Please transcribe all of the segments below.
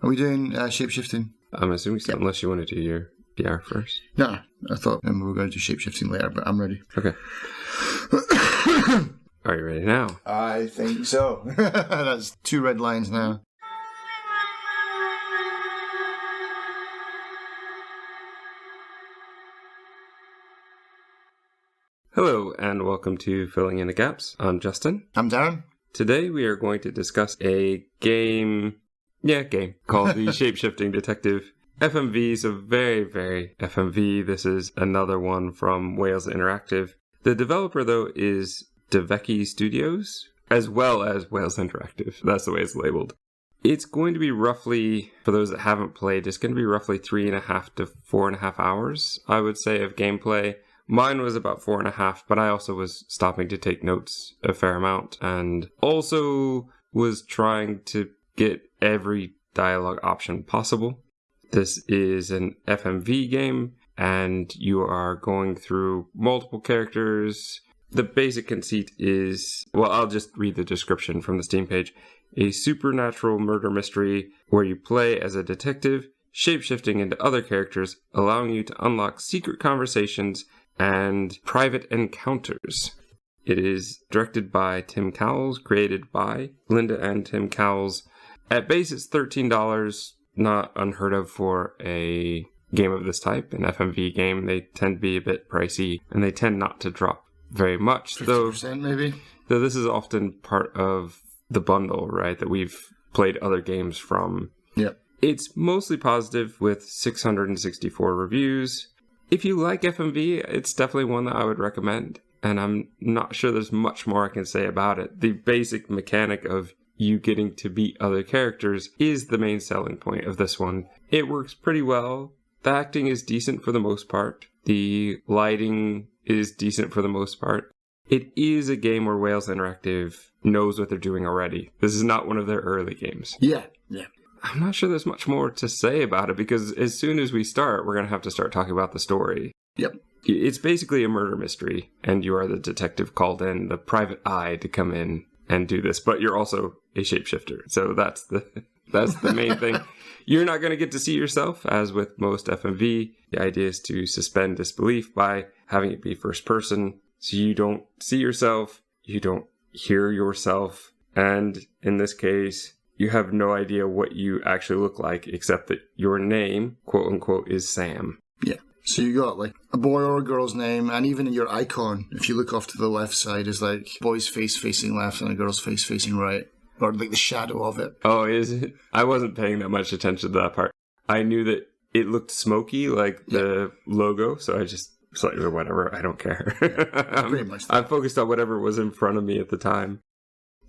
Are we doing shapeshifting? I'm assuming so, unless you want to do your PR first. No, I thought we were going to do shapeshifting later, but I'm ready. Okay. Are you ready now? I think so. That's 2 red lines now. Hello, and welcome to Filling in the Gaps. I'm Justin. I'm Darren. Today we are going to discuss a game called the Shapeshifting Detective. FMV is a very FMV. This is another one from Wales Interactive. The developer, though, is Deveki Studios, as well as Wales Interactive. That's the way it's labeled. It's going to be roughly, for those that haven't played, it's going to be roughly 3.5 to 4.5 hours, I would say, of gameplay. Mine was about 4.5, but I also was stopping to take notes a fair amount, and also was trying to get every dialogue option possible. This is an FMV game, and you are going through multiple characters. The basic conceit is, well, I'll just read the description from the Steam page. A supernatural murder mystery where you play as a detective, shapeshifting into other characters, allowing you to unlock secret conversations and private encounters. It is directed by Tim Cowles, created by Linda and Tim Cowles. At base, it's $13, not unheard of for a game of this type, an FMV game. They tend to be a bit pricey, and they tend not to drop very much. 50% maybe? Though this is often part of the bundle, right, that we've played other games from. Yep. It's mostly positive with 664 reviews. If you like FMV, it's definitely one that I would recommend, and I'm not sure there's much more I can say about it. The basic mechanic of you getting to beat other characters is the main selling point of this one. It works pretty well. The acting is decent for the most part. The lighting is decent for the most part. It is a game where Wales Interactive knows what they're doing already. This is not one of their early games. Yeah. I'm not sure there's much more to say about it, because as soon as we start, we're going to have to start talking about the story. Yep. It's basically a murder mystery, and you are the detective called in, the private eye, to come in and do this, but you're also a shapeshifter. So that's the main thing. You're not going to get to see yourself, as with most FMV. The idea is to suspend disbelief by having it be first person, so you don't see yourself, you don't hear yourself, and in this case, you have no idea what you actually look like, except that your name, quote unquote, is Sam. Yeah. So you got like a boy or a girl's name, and even in your icon, if you look off to the left side, is like boy's face facing left and a girl's face facing right. Or like the shadow of it. Oh, is it? I wasn't paying that much attention to that part. I knew that it looked smoky, like the logo, so I just slightly whatever, I don't care. Pretty much. I focused on whatever was in front of me at the time.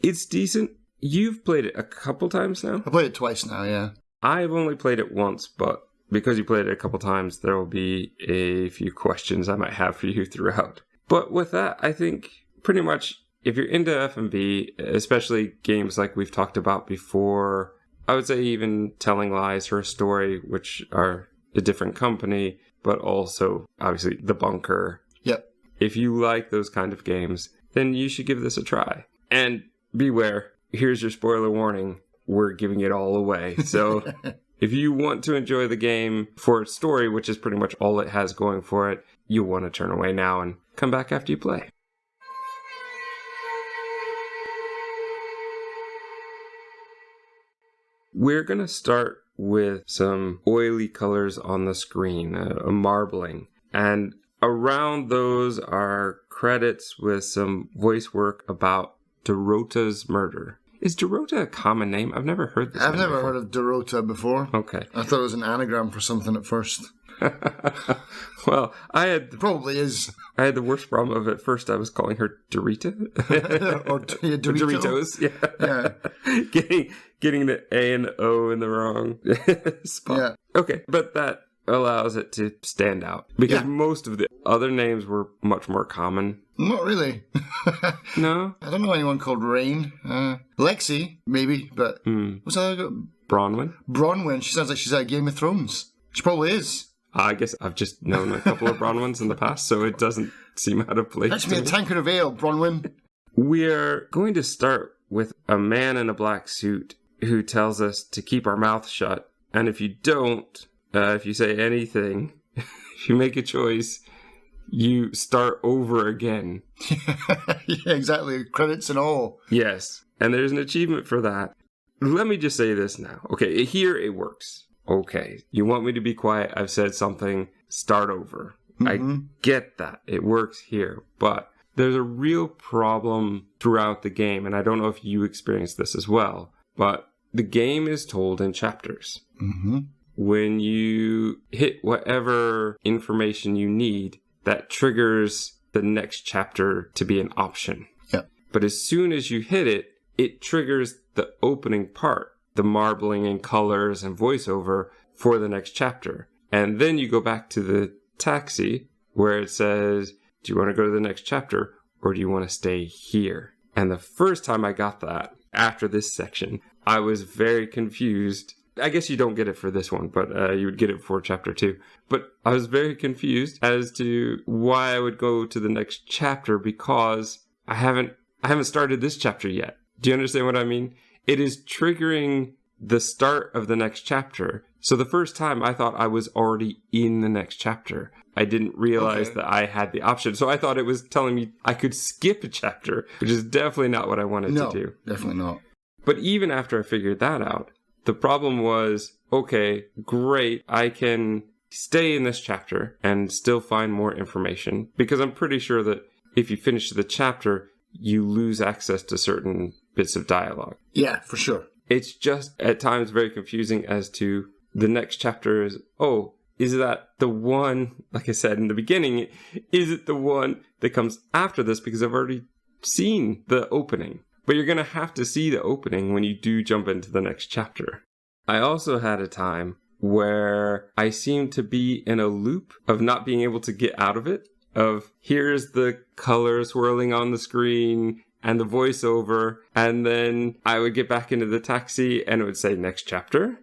It's decent. You've played it a couple times now? I played it twice now, yeah. I've only played it once, but because you played it a couple times, there will be a few questions I might have for you throughout. But with that, I think pretty much if you're into FMV, especially games like we've talked about before, I would say even Telling Lies, Her Story, which are a different company, but also obviously The Bunker. Yep. If you like those kind of games, then you should give this a try. And beware. Here's your spoiler warning. We're giving it all away. So if you want to enjoy the game for its story, which is pretty much all it has going for it, you'll want to turn away now and come back after you play. We're going to start with some oily colors on the screen, a marbling. And around those are credits with some voice work about Dorota's murder. Is Dorota a common name? I've never heard this. I've never heard of Dorota before. Okay. I thought it was an anagram for something at first. Well, It probably is. I had the worst problem of at first. I was calling her Dorita. or Doritos. Yeah. Getting the A and O in the wrong spot. Yeah. Okay, but that allows it to stand out. Because most of the other names were much more common. Not really. No? I don't know anyone called Rain. Lexi, maybe, but... What's that other girl? Bronwyn? Bronwyn. She sounds like she's out of Game of Thrones. She probably is. I guess I've just known a couple of Bronwyns in the past, so it doesn't seem out of place. That's me a tankard of ale, Bronwyn. We're going to start with a man in a black suit who tells us to keep our mouth shut. And if you don't, if you say anything, if you make a choice, you start over again. Yeah, exactly. Credits and all. Yes. And there's an achievement for that. Let me just say this now. Okay, here it works. Okay, you want me to be quiet? I've said something. Start over. I get that. It works here. But there's a real problem throughout the game, and I don't know if you experienced this as well, but the game is told in chapters. When you hit whatever information you need, that triggers the next chapter to be an option. Yep. But as soon as you hit it, it triggers the opening part, the marbling and colors and voiceover for the next chapter. And then you go back to the taxi where it says, do you want to go to the next chapter or do you want to stay here? And the first time I got that, after this section, I was very confused. I guess you don't get it for this one, but you would get it for chapter 2. But I was very confused as to why I would go to the next chapter because I haven't started this chapter yet. Do you understand what I mean? It is triggering the start of the next chapter. So the first time I thought I was already in the next chapter. I didn't realize that I had the option. So I thought it was telling me I could skip a chapter, which is definitely not what I wanted to do. Definitely not. But even after I figured that out, the problem was, okay, great, I can stay in this chapter and still find more information. Because I'm pretty sure that if you finish the chapter, you lose access to certain bits of dialogue. Yeah, for sure. It's just at times very confusing as to the next chapter is, oh, is that the one, like I said in the beginning, is it the one that comes after this? Because I've already seen the opening. But you're going to have to see the opening when you do jump into the next chapter. I also had a time where I seemed to be in a loop of not being able to get out of it. Of here's the color swirling on the screen and the voiceover. And then I would get back into the taxi and it would say next chapter.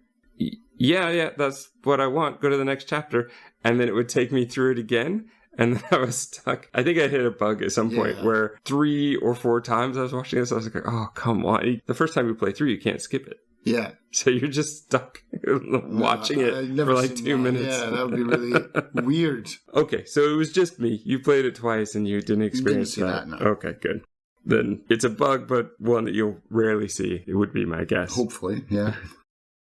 Yeah, that's what I want. Go to the next chapter. And then it would take me through it again. And then I was stuck. I think I hit a bug at some point where 3 or 4 times I was watching this. I was like, oh, come on. The first time you play through, you can't skip it. Yeah. So you're just stuck watching it for like 2 minutes. Yeah, that would be really weird. Okay, so it was just me. You played it twice and you didn't experience that. No. Okay, good. Then it's a bug, but one that you'll rarely see. It would be my guess. Hopefully, yeah.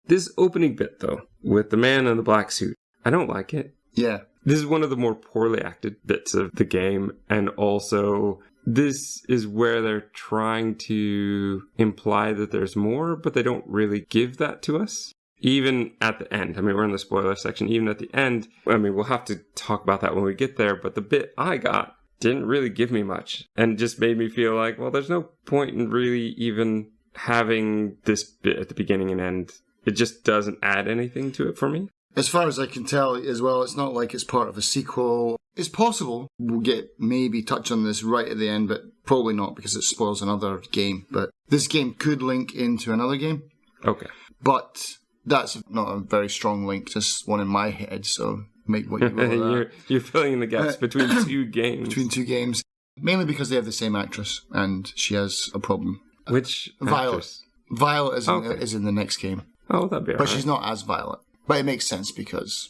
This opening bit, though, with the man in the black suit, I don't like it. Yeah. This is one of the more poorly acted bits of the game, and also this is where they're trying to imply that there's more, but they don't really give that to us. Even at the end, I mean, we're in the spoiler section, even at the end, I mean, we'll have to talk about that when we get there, but the bit I got didn't really give me much, and just made me feel like, well, there's no point in really even having this bit at the beginning and end. It just doesn't add anything to it for me. As far as I can tell as well, it's not like it's part of a sequel. It's possible we'll get maybe touch on this right at the end, but probably not because it spoils another game. But this game could link into another game. Okay. But that's not a very strong link, just one in my head, so make what you will of that. You're filling in the gaps between 2 games. Between 2 games. Mainly because they have the same actress, and she has a problem. Which Violet. actress? Violet is in the next game. Oh, that'd be all right. But she's not as Violet. But it makes sense because,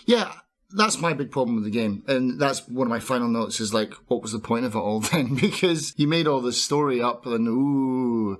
yeah, that's my big problem with the game. And that's one of my final notes is like, what was the point of it all then? Because you made all this story up and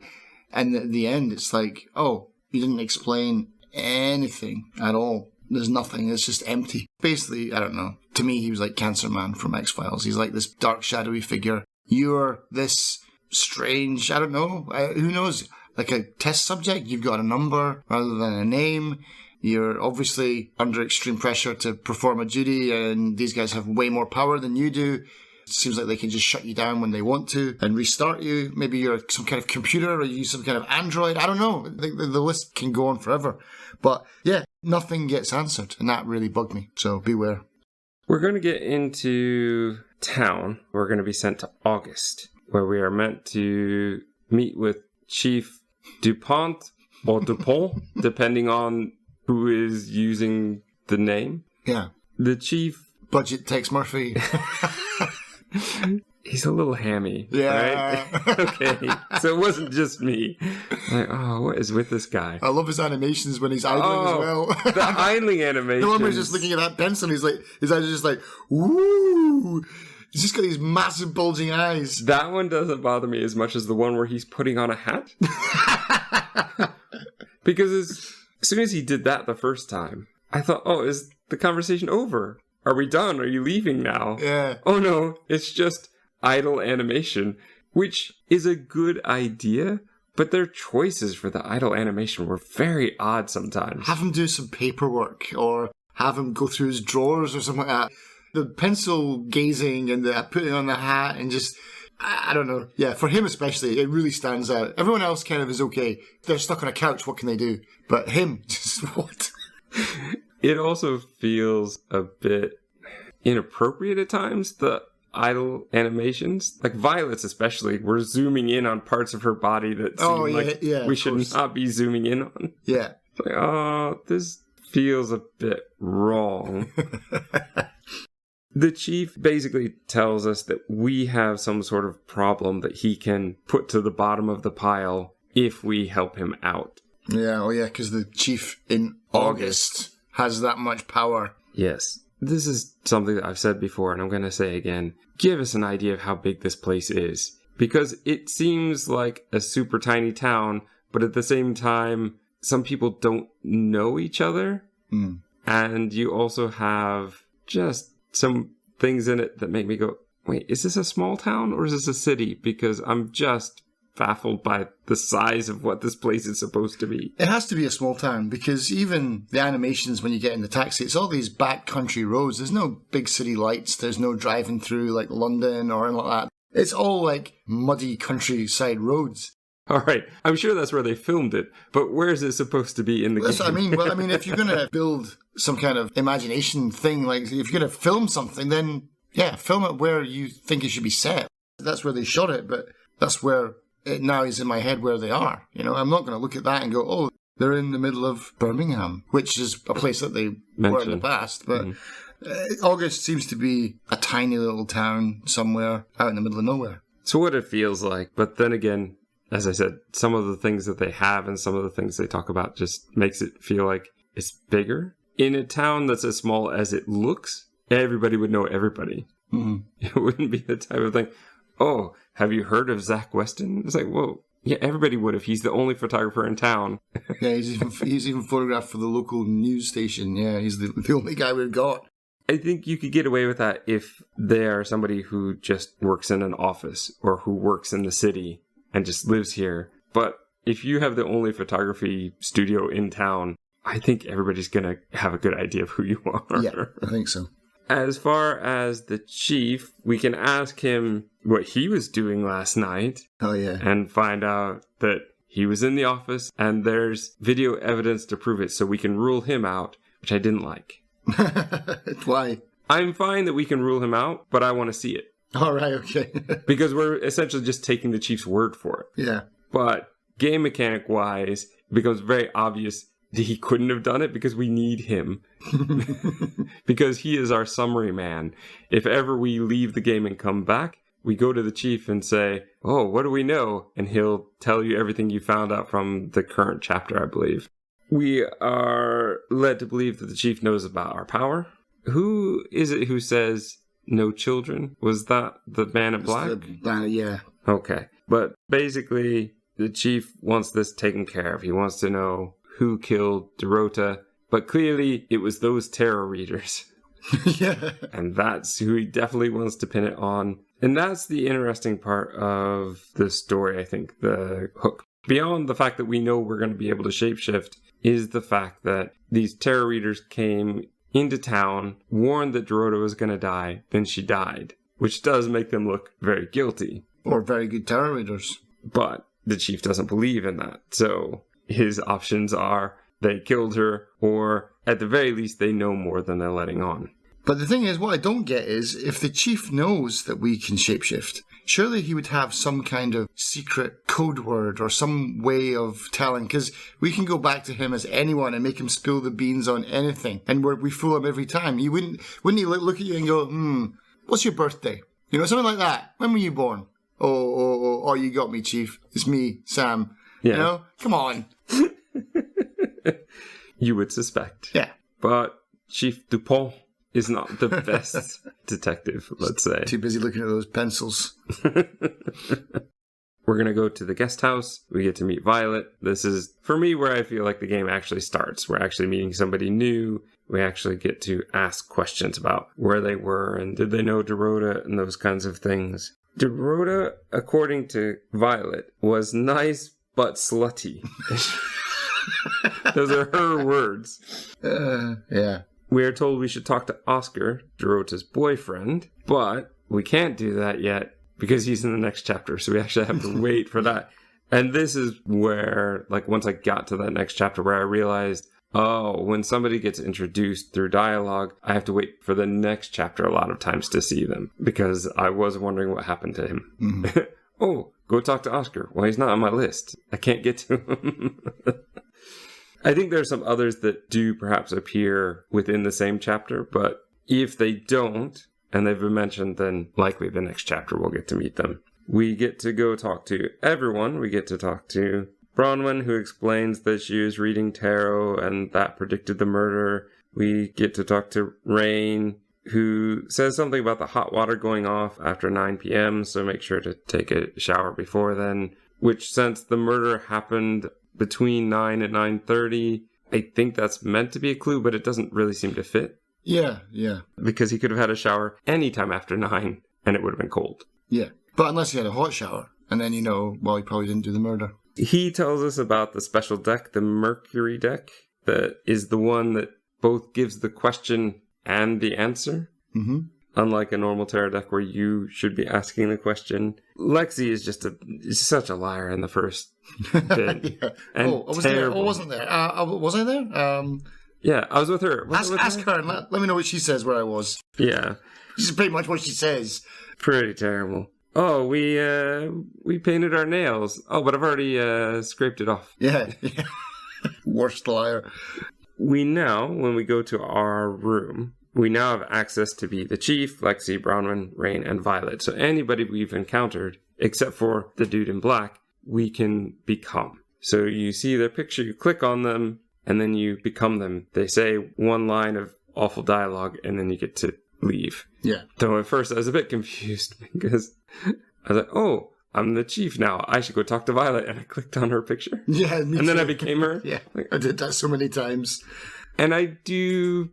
at the end it's like, oh, you didn't explain anything at all. There's nothing. It's just empty. Basically, I don't know. To me, he was like Cancer Man from X-Files. He's like this dark, shadowy figure. You're this strange, I don't know, who knows, like a test subject. You've got a number rather than a name. You're obviously under extreme pressure to perform a duty, and these guys have way more power than you do. It seems like they can just shut you down when they want to and restart you. Maybe you're some kind of computer or you use some kind of android. I don't know. The list can go on forever. But yeah, nothing gets answered, and that really bugged me. So beware. We're going to get into town. We're going to be sent to August, where we are meant to meet with Chief DuPont or Dupont, depending on who is using the name. Yeah. The chief... Budget Tex Murphy. he's a little hammy. Yeah. Right? Okay. So it wasn't just me. Like, oh, what is with this guy? I love his animations when he's idling as well. The idling animation. The one where he's just looking at that pencil and he's like, his eyes are just like, woo! He's just got these massive bulging eyes. That one doesn't bother me as much as the one where he's putting on a hat. Because as soon as he did that the first time, I thought, oh, is the conversation over? Are we done? Are you leaving now? Yeah. Oh no, it's just idle animation, which is a good idea, but their choices for the idle animation were very odd sometimes. Have him do some paperwork or have him go through his drawers or something like that. The pencil gazing and the putting on the hat and just, I don't know. Yeah, for him especially, it really stands out. Everyone else kind of is okay. They're stuck on a couch, what can they do? But him, just what? It also feels a bit inappropriate at times, the idle animations. Like Violet's especially, we're zooming in on parts of her body that seem we should not be zooming in on. Yeah. Like, oh, this feels a bit wrong. The chief basically tells us that we have some sort of problem that he can put to the bottom of the pile if we help him out. Yeah, oh yeah, because the chief in August has that much power. Yes. This is something that I've said before, and I'm going to say again. Give us an idea of how big this place is. Because it seems like a super tiny town, but at the same time, some people don't know each other. Mm. And you also have just some things in it that make me go, wait, is this a small town or is this a city? Because I'm just baffled by the size of what this place is supposed to be. It has to be a small town because even the animations when you get in the taxi, it's all these backcountry roads. There's no big city lights. There's no driving through like London or anything like that. It's all like muddy countryside roads. All right. I'm sure that's where they filmed it, but where is it supposed to be in the game? That's what I mean. Well, I mean, if you're going to build some kind of imagination thing, like if you're going to film something, then yeah, film it where you think it should be set. That's where they shot it, but that's where it now is in my head where they are. You know, I'm not going to look at that and go, oh, they're in the middle of Birmingham, which is a place that they were in the past. But August seems to be a tiny little town somewhere out in the middle of nowhere. So what it feels like, but then again, as I said, some of the things that they have and some of the things they talk about just makes it feel like it's bigger. In a town that's as small as it looks, everybody would know everybody. Mm-hmm. It wouldn't be the type of thing, oh, have you heard of Zach Weston? It's like, whoa, yeah, everybody would if he's the only photographer in town. Yeah, he's even photographed for the local news station. Yeah, he's the only guy we've got. I think you could get away with that if they are somebody who just works in an office or who works in the city and just lives here. But if you have the only photography studio in town, I think everybody's going to have a good idea of who you are. Yeah, I think so. As far as the chief, we can ask him what he was doing last night. Oh, yeah. And find out that he was in the office and there's video evidence to prove it, so we can rule him out, which I didn't like. Why? I'm fine that we can rule him out, but I want to see it. All right, okay. Because we're essentially just taking the chief's word for it. Yeah. But game mechanic wise, it becomes very obvious that he couldn't have done it because we need him. Because he is our summary man. If ever we leave the game and come back, we go to the chief and say, oh, what do we know? And he'll tell you everything you found out from the current chapter, I believe. We are led to believe that the chief knows about our power. Who is it who says no children? Was that the man in black? Yeah. Okay. But basically, the chief wants this taken care of. He wants to know who killed Dorota. But clearly, it was those tarot readers. Yeah. And that's who he definitely wants to pin it on. And that's the interesting part of the story, I think, the hook. Beyond the fact that we know we're going to be able to shapeshift is the fact that these tarot readers came into town, warned that Dorota was going to die, then she died, which does make them look very guilty. Or very good tarot readers. But the chief doesn't believe in that. So his options are they killed her, or at the very least, they know more than they're letting on. But the thing is, what I don't get is, if the chief knows that we can shapeshift, surely he would have some kind of secret code word or some way of telling, because we can go back to him as anyone and make him spill the beans on anything, and we fool him every time. Wouldn't he look at you and go, what's your birthday? You know, something like that. When were you born? Oh, you got me, Chief. It's me, Sam. Yeah. You know? Come on. You would suspect. Yeah. But Chief Dupont is not the best detective, let's say. Too busy looking at those pencils. We're going to go to the guest house. We get to meet Violet. This is, for me, where I feel like the game actually starts. We're actually meeting somebody new. We actually get to ask questions about where they were and did they know Dorota and those kinds of things. Dorota, according to Violet, was nice but slutty. Those are her words. Yeah. We are told we should talk to Oscar, Dorota's boyfriend, but we can't do that yet because he's in the next chapter, so we actually have to wait for that. And this is where, like, once I got to that next chapter where I realized, oh, when somebody gets introduced through dialogue, I have to wait for the next chapter a lot of times to see them because I was wondering what happened to him. Mm-hmm. Oh, go talk to Oscar. Well, he's not on my list. I can't get to him. I think there are some others that do perhaps appear within the same chapter, but if they don't, and they've been mentioned, then likely the next chapter we'll get to meet them. We get to go talk to everyone. We get to talk to Bronwyn, who explains that she was reading tarot and that predicted the murder. We get to talk to Rain, who says something about the hot water going off after 9 p.m., so make sure to take a shower before then, which since the murder happened between 9 and 9:30, I think that's meant to be a clue, but it doesn't really seem to fit. Yeah. Because he could have had a shower anytime after 9, and it would have been cold. Yeah, but unless he had a hot shower, and then he probably didn't do the murder. He tells us about the special deck, the Mercury Deck, that is the one that both gives the question and the answer. Mm-hmm. Unlike a normal tarot deck where you should be asking the question. Lexi is just such a liar in the first bit. Yeah. And I wasn't there. Was I there? Yeah, I was with her. Ask her and let me know what she says where I was. Yeah. This is pretty much what she says. Pretty terrible. Oh, we painted our nails. Oh, but I've already scraped it off. Yeah. Worst liar. We now, when we go to our room, we now have access to be the Chief, Lexi, Bronwyn, Rain, and Violet. So anybody we've encountered, except for the dude in black, we can become. So you see their picture, you click on them, and then you become them. They say one line of awful dialogue, and then you get to leave. Yeah. Though at first I was a bit confused because I was like, oh, I'm the Chief now. I should go talk to Violet. And I clicked on her picture. Yeah, me and then too. I became her. Yeah, I did that so many times. And I do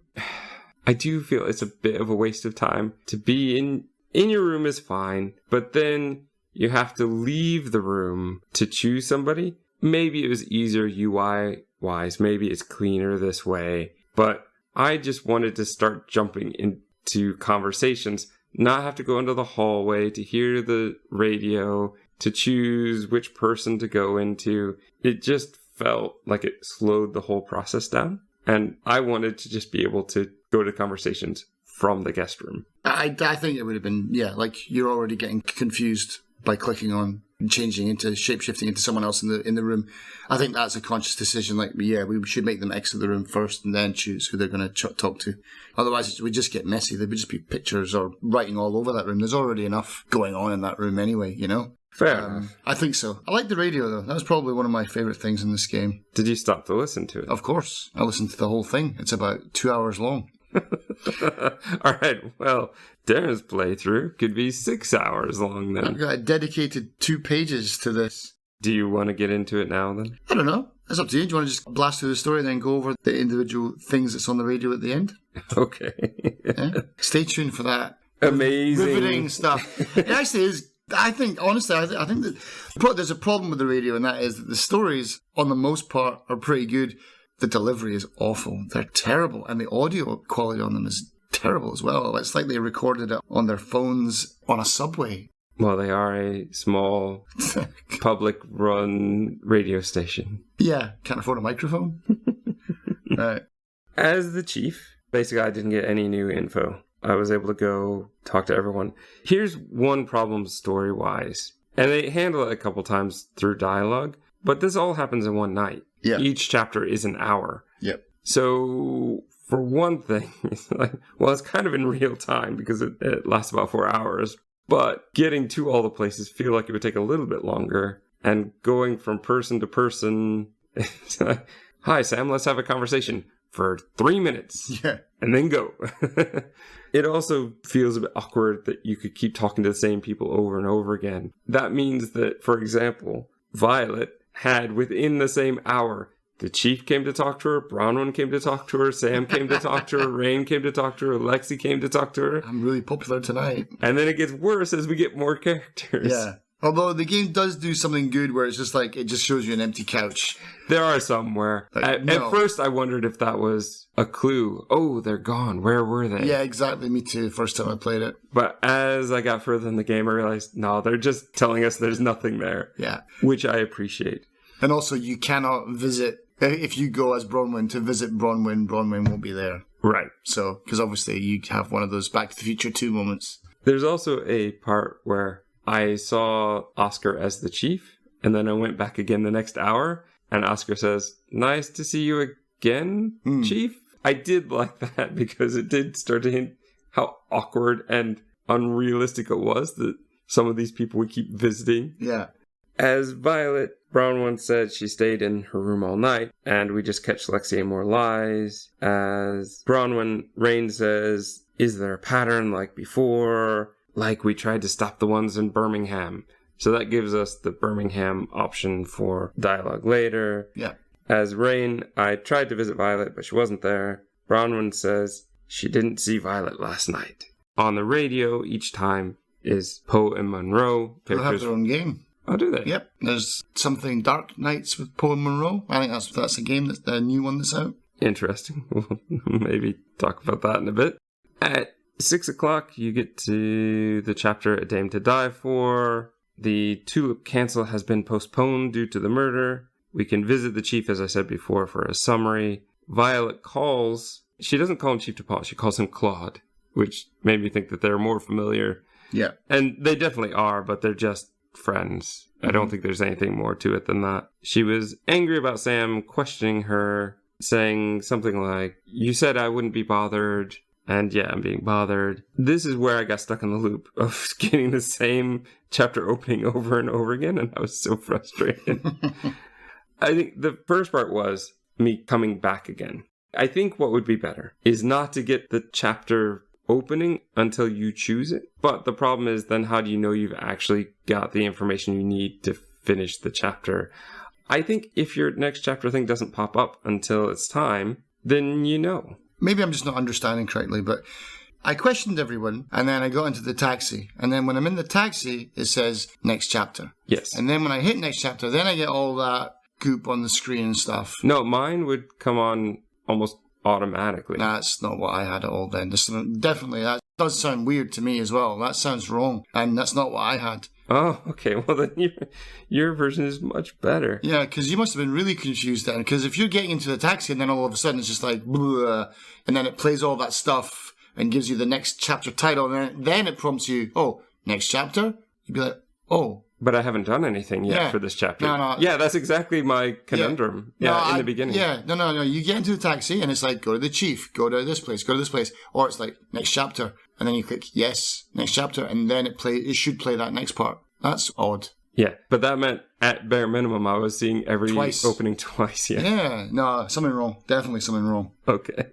feel it's a bit of a waste of time to be in your room is fine, but then you have to leave the room to choose somebody. Maybe it was easier UI wise. Maybe it's cleaner this way. But I just wanted to start jumping into conversations, not have to go into the hallway to hear the radio, to choose which person to go into. It just felt like it slowed the whole process down. And I wanted to just be able to go to conversations from the guest room. I think it would have been, like you're already getting confused by clicking on and changing into shapeshifting into someone else in the room. I think that's a conscious decision. Like, we should make them exit the room first and then choose who they're going to talk to. Otherwise, we just get messy. There would just be pictures or writing all over that room. There's already enough going on in that room anyway, you know? Fair enough. I think so. I like the radio, though. That was probably one of my favourite things in this game. Did you stop to listen to it? Of course. I listened to the whole thing. It's about 2 hours long. All right. Well, Darren's playthrough could be 6 hours long then. I've got dedicated 2 pages to this. Do you want to get into it now then? I don't know. It's up to you. Do you want to just blast through the story and then go over the individual things that's on the radio at the end? Okay. Yeah? Stay tuned for that. Amazing. Riveting stuff. It actually is. I think, honestly, I think that there's a problem with the radio, and that is that the stories, on the most part, are pretty good. The delivery is awful. They're terrible. And the audio quality on them is terrible as well. It's like they recorded it on their phones on a subway. Well, they are a small, public-run radio station. Yeah, can't afford a microphone. Right. As the Chief, basically I didn't get any new info. I was able to go talk to everyone. Here's one problem story-wise. And they handle it a couple times through dialogue, but this all happens in one night. Yeah. Each chapter is an hour. Yep. So, for one thing, it's kind of in real time because it lasts about 4 hours. But getting to all the places feel like it would take a little bit longer. And going from person to person... Hi, Sam, let's have a conversation for 3 minutes. Yeah. And then go. It also feels a bit awkward that you could keep talking to the same people over and over again. That means that, for example, Violet had within the same hour, the Chief came to talk to her, Bronwyn came to talk to her, Sam came to talk to her, Rain came to talk to her, Lexi came to talk to her. I'm really popular tonight. And then it gets worse as we get more characters. Yeah. Although the game does do something good where it's just like, it just shows you an empty couch. There are some where... At first I wondered if that was a clue. Oh, they're gone. Where were they? Yeah, exactly. Me too. First time I played it. But as I got further in the game, I realized, no, they're just telling us there's nothing there. Yeah. Which I appreciate. And also, you cannot visit... If you go as Bronwyn to visit Bronwyn won't be there. Right. So, because obviously you have one of those Back to the Future 2 moments. There's also a part where I saw Oscar as the Chief, and then I went back again the next hour, and Oscar says, "Nice to see you again, Chief." I did like that because it did start to hint how awkward and unrealistic it was that some of these people would keep visiting. Yeah. As Violet, Brown once said, she stayed in her room all night, and we just catch Lexi and more lies. As Bronwyn, Rain says, "Is there a pattern like before? Like we tried to stop the ones in Birmingham." So that gives us the Birmingham option for dialogue later. Yeah. As Rain, I tried to visit Violet, but she wasn't there. Bronwyn says, she didn't see Violet last night. On the radio, each time is Poe and Monroe. They'll have their own game. Oh, do they? Yep. There's something Dark Nights with Poe and Monroe. I think that's a game, that's the new one that's out. Interesting. We'll maybe talk about that in a bit. At 6 o'clock, you get to the chapter A Dame to Die For. The Tulip Cancel has been postponed due to the murder. We can visit the Chief, as I said before, for a summary. Violet calls... She doesn't call him Chief DePaul, she calls him Claude, which made me think that they're more familiar. Yeah. And they definitely are, but they're just friends. I don't think there's anything more to it than that. She was angry about Sam questioning her, saying something like, "You said I wouldn't be bothered." And yeah, I'm being bothered. This is where I got stuck in the loop of getting the same chapter opening over and over again, and I was so frustrated. I think the first part was me coming back again. I think what would be better is not to get the chapter opening until you choose it. But the problem is then how do you know you've actually got the information you need to finish the chapter? I think if your next chapter thing doesn't pop up until it's time, then you know. Maybe I'm just not understanding correctly, but I questioned everyone, and then I got into the taxi. And then when I'm in the taxi, it says next chapter. Yes. And then when I hit next chapter, then I get all that goop on the screen and stuff. No, mine would come on almost automatically. That's not what I had at all then. Definitely, that does sound weird to me as well. That sounds wrong, and that's not what I had. Oh, okay. Well, then your version is much better. Yeah, because you must have been really confused then. Because if you're getting into the taxi and then all of a sudden it's just like, blah, and then it plays all that stuff and gives you the next chapter title, and then it prompts you, oh, next chapter? You'd be like, oh. But I haven't done anything yet for this chapter. No. Yeah, that's exactly my conundrum. Yeah, in the beginning. Yeah, no. You get into the taxi and it's like, go to the Chief, go to this place, go to this place. Or it's like, next chapter. And then you click, yes, next chapter. And then it should play that next part. That's odd. Yeah, but that meant at bare minimum I was seeing every opening twice. Yeah, no, something wrong. Definitely something wrong. Okay.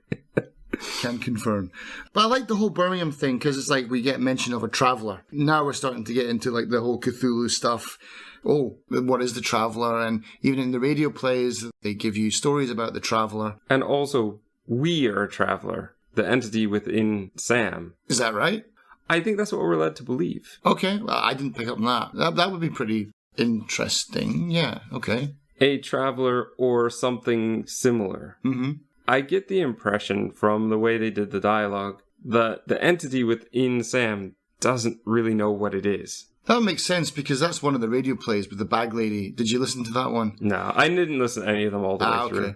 Can confirm. But I like the whole Birmingham thing because it's like we get mention of a traveller. Now we're starting to get into like the whole Cthulhu stuff. Oh, what is the traveller? And even in the radio plays, they give you stories about the traveller. And also, we are a traveller. The entity within Sam. Is that right? I think that's what we're led to believe. Okay, well, I didn't pick up on that. That would be pretty interesting. Yeah, okay. A traveller or something similar. Mm-hmm. I get the impression from the way they did the dialogue that the entity within Sam doesn't really know what it is. That makes sense because that's one of the radio plays with the bag lady. Did you listen to that one? No, I didn't listen to any of them all the way through.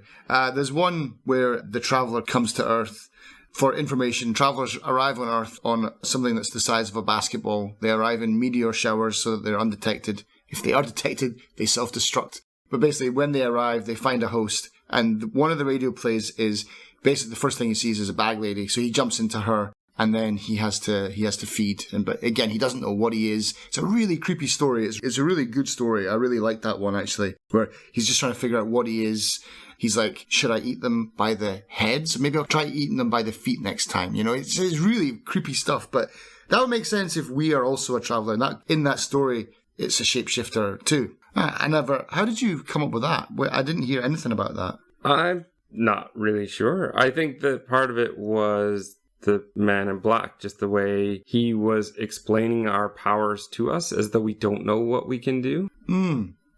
There's one where the traveller comes to Earth for information. Travellers arrive on Earth on something that's the size of a basketball. They arrive in meteor showers so that they're undetected. If they are detected, they self-destruct. But basically, when they arrive, they find a host. And one of the radio plays is basically the first thing he sees is a bag lady. So he jumps into her and then he has to feed. But again, he doesn't know what he is. It's a really creepy story. It's a really good story. I really like that one, actually, where he's just trying to figure out what he is. He's like, should I eat them by the heads? Maybe I'll try eating them by the feet next time. You know, it's really creepy stuff. But that would make sense if we are also a traveler. In that story, it's a shapeshifter too. How did you come up with that? I didn't hear anything about that. I'm not really sure. I think that part of it was the Man in Black, just the way he was explaining our powers to us as though we don't know what we can do.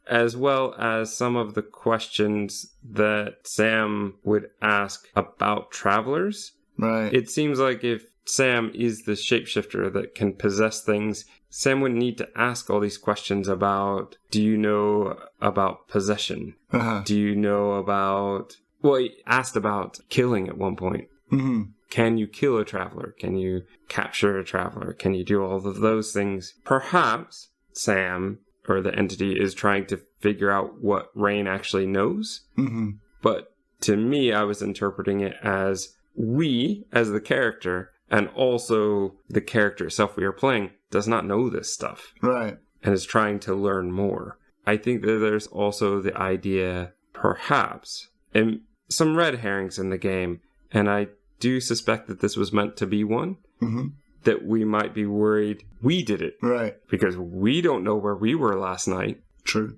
As well as some of the questions that Sam would ask about travelers. Right. It seems like if Sam is the shapeshifter that can possess things, Sam wouldn't need to ask all these questions about, do you know about possession? Do you know about... Well, he asked about killing at one point. Can you kill a traveler? Can you capture a traveler? Can you do all of those things? Perhaps Sam, or the entity, is trying to figure out what Rain actually knows. But to me, I was interpreting it as we, as the character, and also the character itself we are playing, does not know this stuff. Right. And is trying to learn more. I think that there's also the idea, perhaps, and some red herrings in the game, and I do suspect that this was meant to be one, that we might be worried we did it. Right. Because we don't know where we were last night. True.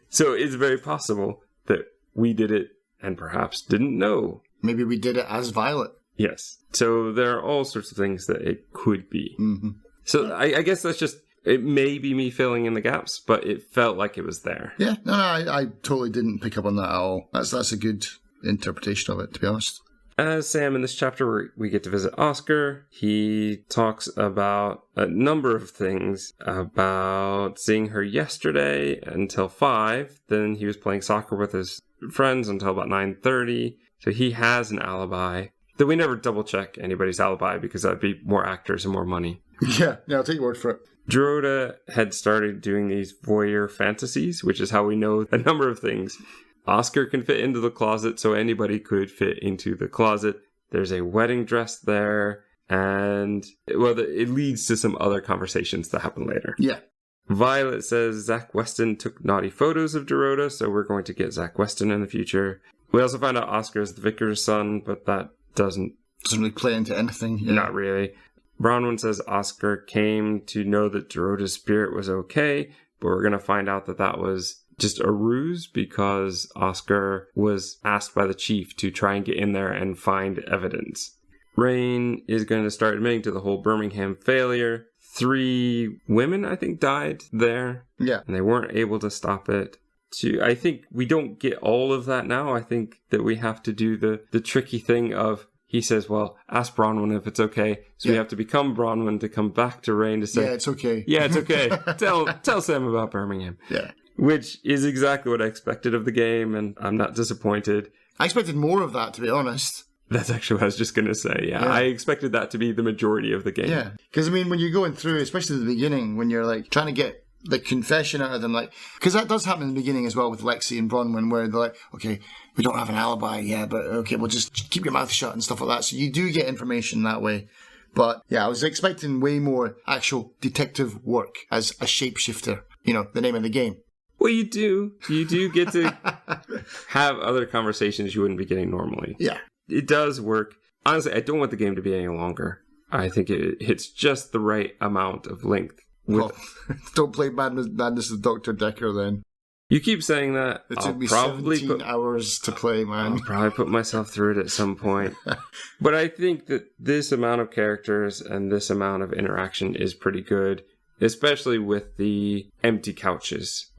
So it's very possible that we did it and perhaps didn't know. Maybe we did it as Violet. Yes. So there are all sorts of things that it could be. So I guess that's just... It may be me filling in the gaps, but it felt like it was there. Yeah. No, I totally didn't pick up on that at all. That's a good interpretation of it, to be honest. As Sam, in this chapter, we get to visit Oscar. He talks about a number of things, about seeing her yesterday until 5. Then he was playing soccer with his friends until about 9:30. So he has an alibi. Though we never double check anybody's alibi because that'd be more actors and more money. Yeah, I'll take your word for it. Dorota had started doing these voyeur fantasies, which is how we know a number of things. Oscar can fit into the closet, so anybody could fit into the closet. There's a wedding dress there, and, well, it leads to some other conversations that happen later. Yeah. Violet says Zach Weston took naughty photos of Dorota, so we're going to get Zach Weston in the future. We also find out Oscar is the vicar's son, but that doesn't really play into anything. Yeah. Not really. Bronwyn says Oscar came to know that Dorota's spirit was okay, but we're going to find out that that was just a ruse because Oscar was asked by the chief to try and get in there and find evidence. Rain is going to start admitting to the whole Birmingham failure. 3 women, I think, died there. Yeah. And they weren't able to stop it. I think we don't get all of that now. I think that we have to do the tricky thing of, he says, well, ask Bronwyn if it's okay. So we have to become Bronwyn to come back to Rain to say, yeah, it's okay. Yeah, it's okay. Tell Sam about Birmingham. Yeah. Which is exactly what I expected of the game, and I'm not disappointed. I expected more of that, to be honest. That's actually what I was just going to say, yeah. I expected that to be the majority of the game. Yeah, because, I mean, when you're going through, especially at the beginning, when you're, like, trying to get the confession out of them, like, because that does happen in the beginning as well with Lexi and Bronwyn, where they're like, okay, we don't have an alibi, yeah, but okay, we'll just keep your mouth shut and stuff like that. So you do get information that way. But, yeah, I was expecting way more actual detective work as a shapeshifter, you know, the name of the game. Well, you do. You do get to have other conversations you wouldn't be getting normally. Yeah. It does work. Honestly, I don't want the game to be any longer. I think it hits just the right amount of length. Don't play Madness of Dr. Decker then. You keep saying that. It took me 17 hours to play, man. I'll probably put myself through it at some point. But I think that this amount of characters and this amount of interaction is pretty good, especially with the empty couches.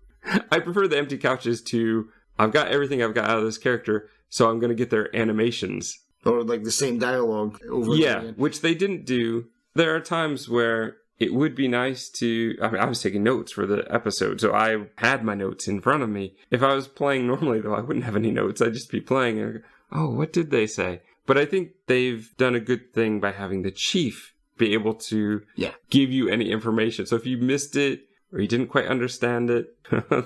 I prefer the empty couches to, I've got everything I've got out of this character, so I'm going to get their animations. Or like the same dialogue over again. Which they didn't do. There are times where it would be nice to, I was taking notes for the episode, so I had my notes in front of me. If I was playing normally, though, I wouldn't have any notes. I'd just be playing and go, oh, what did they say? But I think they've done a good thing by having the chief be able to give you any information. So if you missed it, or you didn't quite understand it.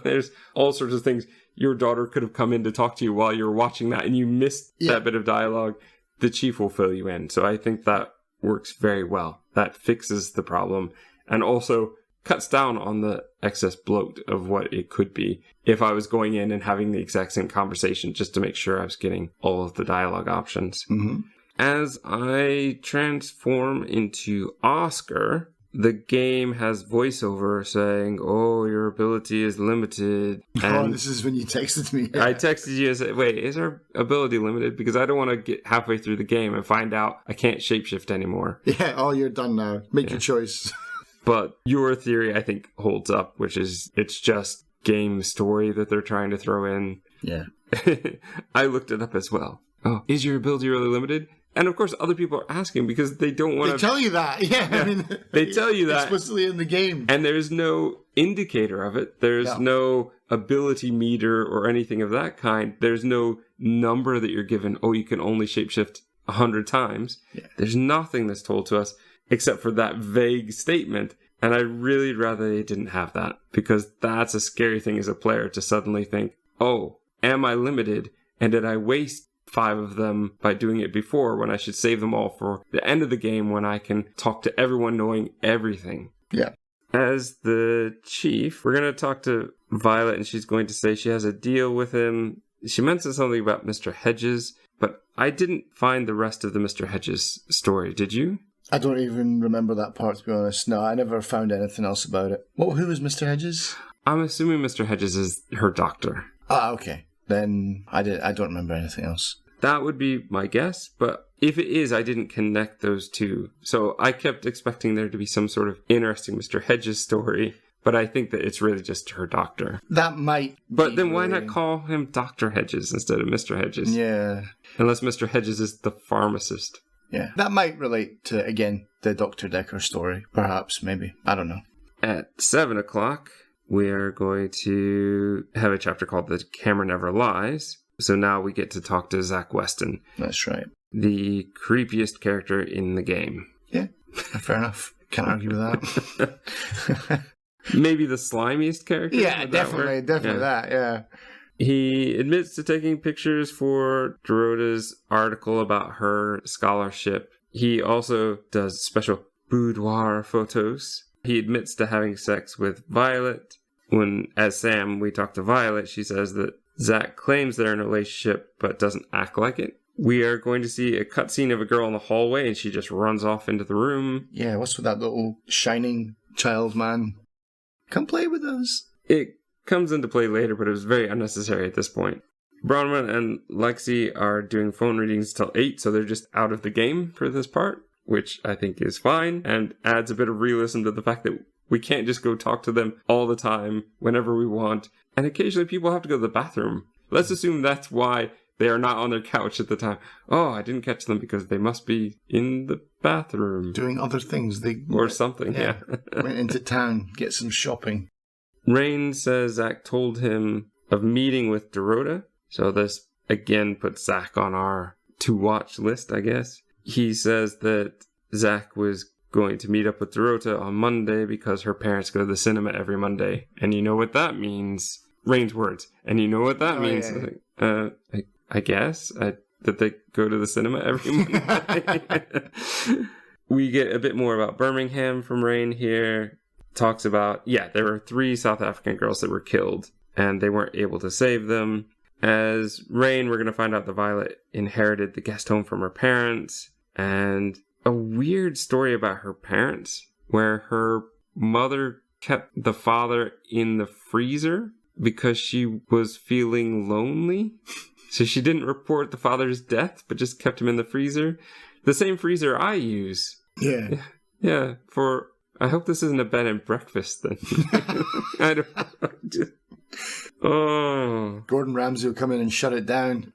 There's all sorts of things. Your daughter could have come in to talk to you while you were watching that and you missed that bit of dialogue. the chief will fill you in. So I think that works very well. That fixes the problem and also cuts down on the excess bloat of what it could be if I was going in and having the exact same conversation just to make sure I was getting all of the dialogue options. Mm-hmm. As I transform into Oscar, the game has voiceover saying, "Oh, your ability is limited." And this is when you texted me. I texted you and said, "Wait, is our ability limited?" Because I don't want to get halfway through the game and find out I can't shapeshift anymore. Yeah, you're done now. Make your choice. But your theory, I think, holds up, which is it's just game story that they're trying to throw in. Yeah. I looked it up as well. Oh, is your ability really limited? And of course, other people are asking because they don't want to... They tell you that. Yeah, I mean... They tell you that. Explicitly in the game. And there's no indicator of it. There's no ability meter or anything of that kind. There's no number that you're given. Oh, you can only shapeshift 100 times. Yeah. There's nothing that's told to us except for that vague statement. And I'd really rather they didn't have that. Because that's a scary thing as a player to suddenly think, oh, am I limited? And did I waste 5 of them by doing it before when I should save them all for the end of the game when I can talk to everyone knowing everything? Yeah. As the chief, we're going to talk to Violet and she's going to say she has a deal with him. She mentioned something about Mr. Hedges, but I didn't find the rest of the Mr. Hedges story. Did you? I don't even remember that part, to be honest. No, I never found anything else about it. Who was Mr. Hedges? I'm assuming Mr. Hedges is her doctor. Ah, okay. Then I don't remember anything else. That would be my guess, but if it is, I didn't connect those two. So I kept expecting there to be some sort of interesting Mr. Hedges story, but I think that it's really just her doctor. That might But then why not call him Dr. Hedges instead of Mr. Hedges? Yeah. Unless Mr. Hedges is the pharmacist. Yeah. That might relate to, again, the Dr. Decker story. Perhaps, maybe. I don't know. At 7 o'clock... we are going to have a chapter called The Camera Never Lies. So now we get to talk to Zach Weston. That's right. The creepiest character in the game. Yeah, fair enough. Can't argue with that. Maybe the slimiest character? Yeah, definitely that, yeah. He admits to taking pictures for Dorota's article about her scholarship. He also does special boudoir photos. He admits to having sex with Violet. When, as Sam, we talk to Violet, she says that Zach claims they're in a relationship, but doesn't act like it. We are going to see a cutscene of a girl in the hallway, and she just runs off into the room. Yeah, what's with that little shining child man? Come play with us. It comes into play later, but it was very unnecessary at this point. Bronwyn and Lexi are doing phone readings till 8, so they're just out of the game for this part, which I think is fine and adds a bit of realism to the fact that we can't just go talk to them all the time, whenever we want. And occasionally people have to go to the bathroom. Let's assume that's why they are not on their couch at the time. Oh, I didn't catch them because they must be in the bathroom. Doing other things. Or something, yeah. Went into town, get some shopping. Rain says Zach told him of meeting with Dorota. So this, again, puts Zach on our to-watch list, I guess. He says that Zach was going to meet up with Dorota on Monday because her parents go to the cinema every Monday. And you know what that means. Rain's words. And you know what that means. Yeah. I guess that they go to the cinema every Monday. We get a bit more about Birmingham from Rain here. Talks about, there were 3 South African girls that were killed and they weren't able to save them. As Rain, we're going to find out that Violet inherited the guest home from her parents. And a weird story about her parents where her mother kept the father in the freezer because she was feeling lonely. So she didn't report the father's death, but just kept him in the freezer. The same freezer I use. Yeah. Yeah, I hope this isn't a bed and breakfast then. I don't know. Oh. Gordon Ramsay will come in and shut it down.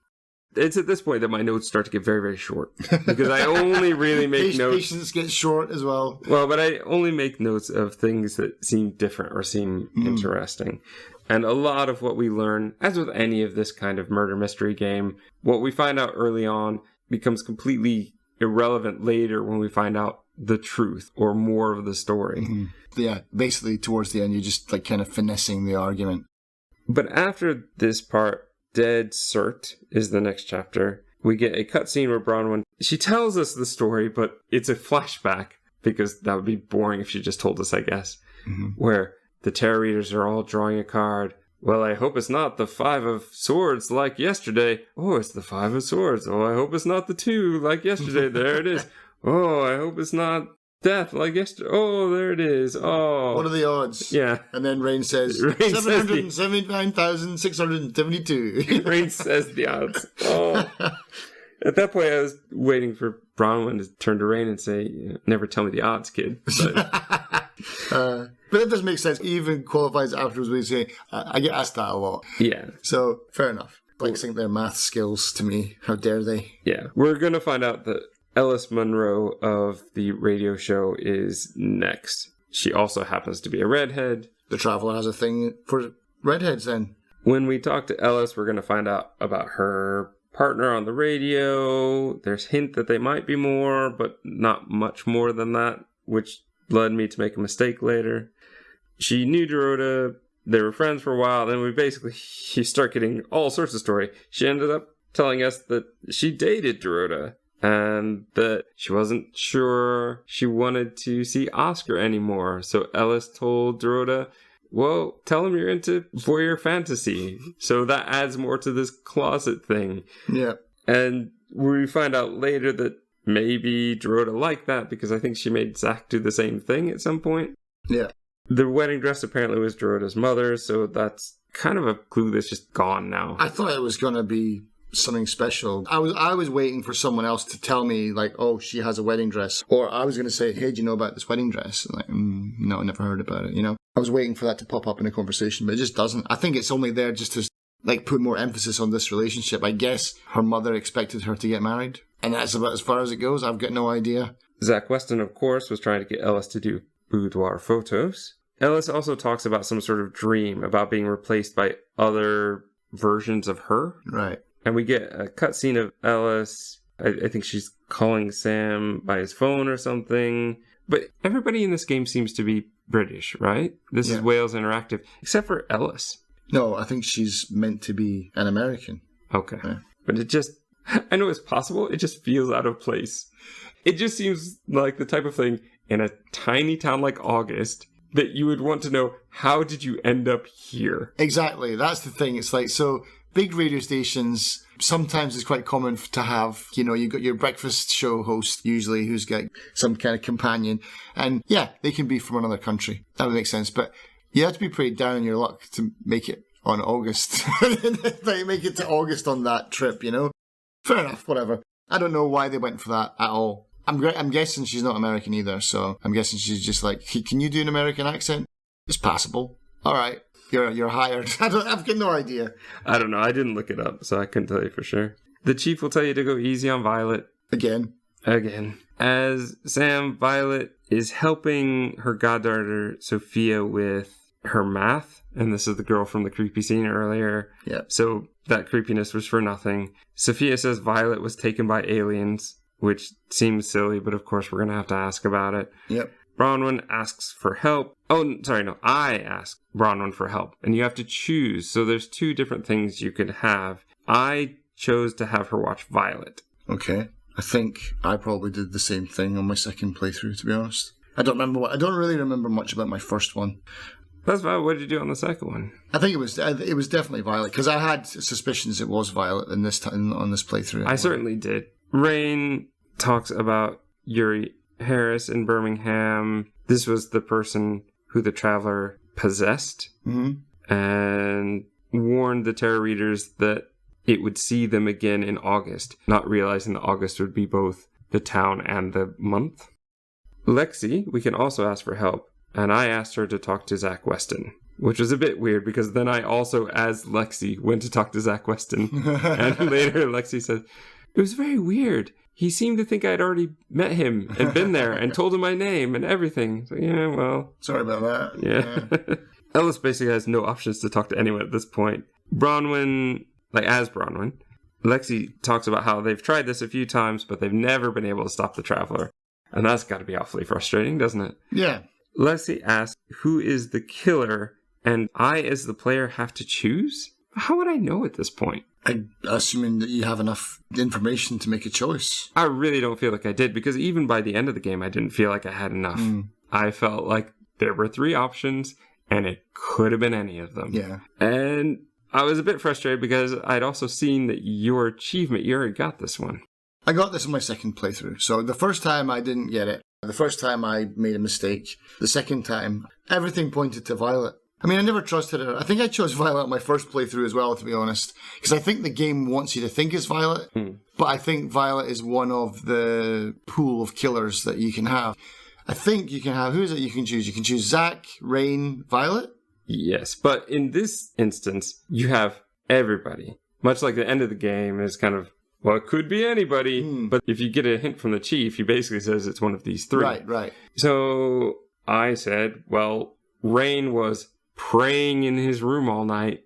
It's at this point that my notes start to get very, very short. Because I only really make notes. Patience gets short as well. Well, but I only make notes of things that seem different or seem interesting. And a lot of what we learn, as with any of this kind of murder mystery game, what we find out early on becomes completely irrelevant later when we find out the truth or more of the story. Mm-hmm. Yeah, basically towards the end, you're just like kind of finessing the argument. But after this part, Dead Cert is the next chapter. we get a cutscene where Bronwyn, she tells us the story, but it's a flashback, because that would be boring if she just told us, I guess, where the tarot readers are all drawing a card. Well, I hope it's not the 5 of swords like yesterday. Oh, it's the 5 of swords. Oh, I hope it's not the 2 like yesterday. There it is. Oh, I hope it's not death like yesterday. Oh, there it is. Oh. What are the odds? Yeah. And then Rain says, 779,672. Rain says the odds. Oh. At that point, I was waiting for Bronwyn to turn to Rain and say, never tell me the odds, kid. But it does make sense. He even qualifies afterwards when he say, I get asked that a lot. Yeah. So, fair enough. Flexing their math skills to me. How dare they? Yeah. We're going to find out that Ellis Munro of the radio show is next. She also happens to be a redhead. The Traveller has a thing for redheads then. When we talk to Ellis, we're going to find out about her partner on the radio. There's hint that they might be more, but not much more than that, which led me to make a mistake later. She knew Dorota. They were friends for a while. Then you start getting all sorts of story. She ended up telling us that she dated Dorota and that she wasn't sure she wanted to see Oscar anymore. So Ellis told Dorota, well, tell him you're into voyeur fantasy. So that adds more to this closet thing. Yeah. And we find out later that maybe Dorota liked that because I think she made Zach do the same thing at some point. Yeah. The wedding dress apparently was Dorota's mother's, so that's kind of a clue that's just gone now. I thought it was going to be something special. I was waiting for someone else to tell me, like, oh, she has a wedding dress. Or I was going to say, hey, do you know about this wedding dress? And like, no, I never heard about it, I was waiting for that to pop up in a conversation, but it just doesn't. I think it's only there just to, like, put more emphasis on this relationship. I guess her mother expected her to get married, and that's about as far as it goes. I've got no idea. Zach Weston, of course, was trying to get Ellis to do boudoir photos. Ellis also talks about some sort of dream about being replaced by other versions of her. Right. And we get a cutscene of Ellis. I think she's calling Sam by his phone or something. But everybody in this game seems to be British, right? This is Wales Interactive, except for Ellis. No, I think she's meant to be an American. Okay. Yeah. But it just, I know it's possible, it just feels out of place. It just seems like the type of thing in a tiny town like August that you would want to know, how did you end up here? Exactly. That's the thing. It's like, so big radio stations, sometimes it's quite common to have, you've got your breakfast show host, usually, who's got some kind of companion. And yeah, they can be from another country. That would make sense. But you have to be pretty down on your luck to make it on August. Like, make it to August on that trip, Fair enough, whatever. I don't know why they went for that at all. I'm guessing she's not American either, so I'm guessing she's just like, hey, can you do an American accent? It's passable. All right, you're hired. I've got no idea. I don't know. I didn't look it up, so I couldn't tell you for sure. The chief will tell you to go easy on Violet. Again. As Sam, Violet is helping her goddaughter Sophia with her math, and this is the girl from the creepy scene earlier. Yeah. So that creepiness was for nothing. Sophia says Violet was taken by aliens, which seems silly, but of course we're going to have to ask about it. Yep. Bronwyn asks for help. I ask Bronwyn for help, and you have to choose. So there's 2 different things you could have. I chose to have her watch Violet. Okay. I think I probably did the same thing on my second playthrough, to be honest. I don't really remember much about my first one. That's fine. What did you do on the second one? I think it was definitely Violet, because I had suspicions it was Violet on this playthrough. I certainly did. Rain talks about Yuri Harris in Birmingham. This was the person who the Traveler possessed, and warned the tarot readers that it would see them again in August, not realizing that August would be both the town and the month. Lexi, we can also ask for help, and I asked her to talk to Zach Weston, which was a bit weird because then I also, as Lexi, went to talk to Zach Weston. And later Lexi said, it was very weird. He seemed to think I'd already met him and been there and told him my name and everything. So, yeah, well. Sorry about that. Yeah. Ellis basically has no options to talk to anyone at this point. Bronwyn, as Bronwyn, Lexi talks about how they've tried this a few times, but they've never been able to stop the Traveler. And that's got to be awfully frustrating, doesn't it? Yeah. Lexi asks, who is the killer? And I, as the player, have to choose? How would I know at this point? Assuming that you have enough information to make a choice. I really don't feel like I did, because even by the end of the game, I didn't feel like I had enough. I felt like there were 3 options, and it could have been any of them. Yeah. And I was a bit frustrated because I'd also seen that your achievement, you already got this one. I got this in my second playthrough. So the first time I didn't get it. The first time I made a mistake. The second time, everything pointed to Violet. I mean, I never trusted her. I think I chose Violet my first playthrough as well, to be honest. Because I think the game wants you to think it's Violet. But I think Violet is one of the pool of killers that you can have. I think you can have... Who is it you can choose? You can choose Zack, Rain, Violet? Yes, but in this instance, you have everybody. Much like the end of the game is kind of, well, it could be anybody. But if you get a hint from the chief, he basically says it's one of these 3. Right. So I said, well, Rain was praying in his room all night,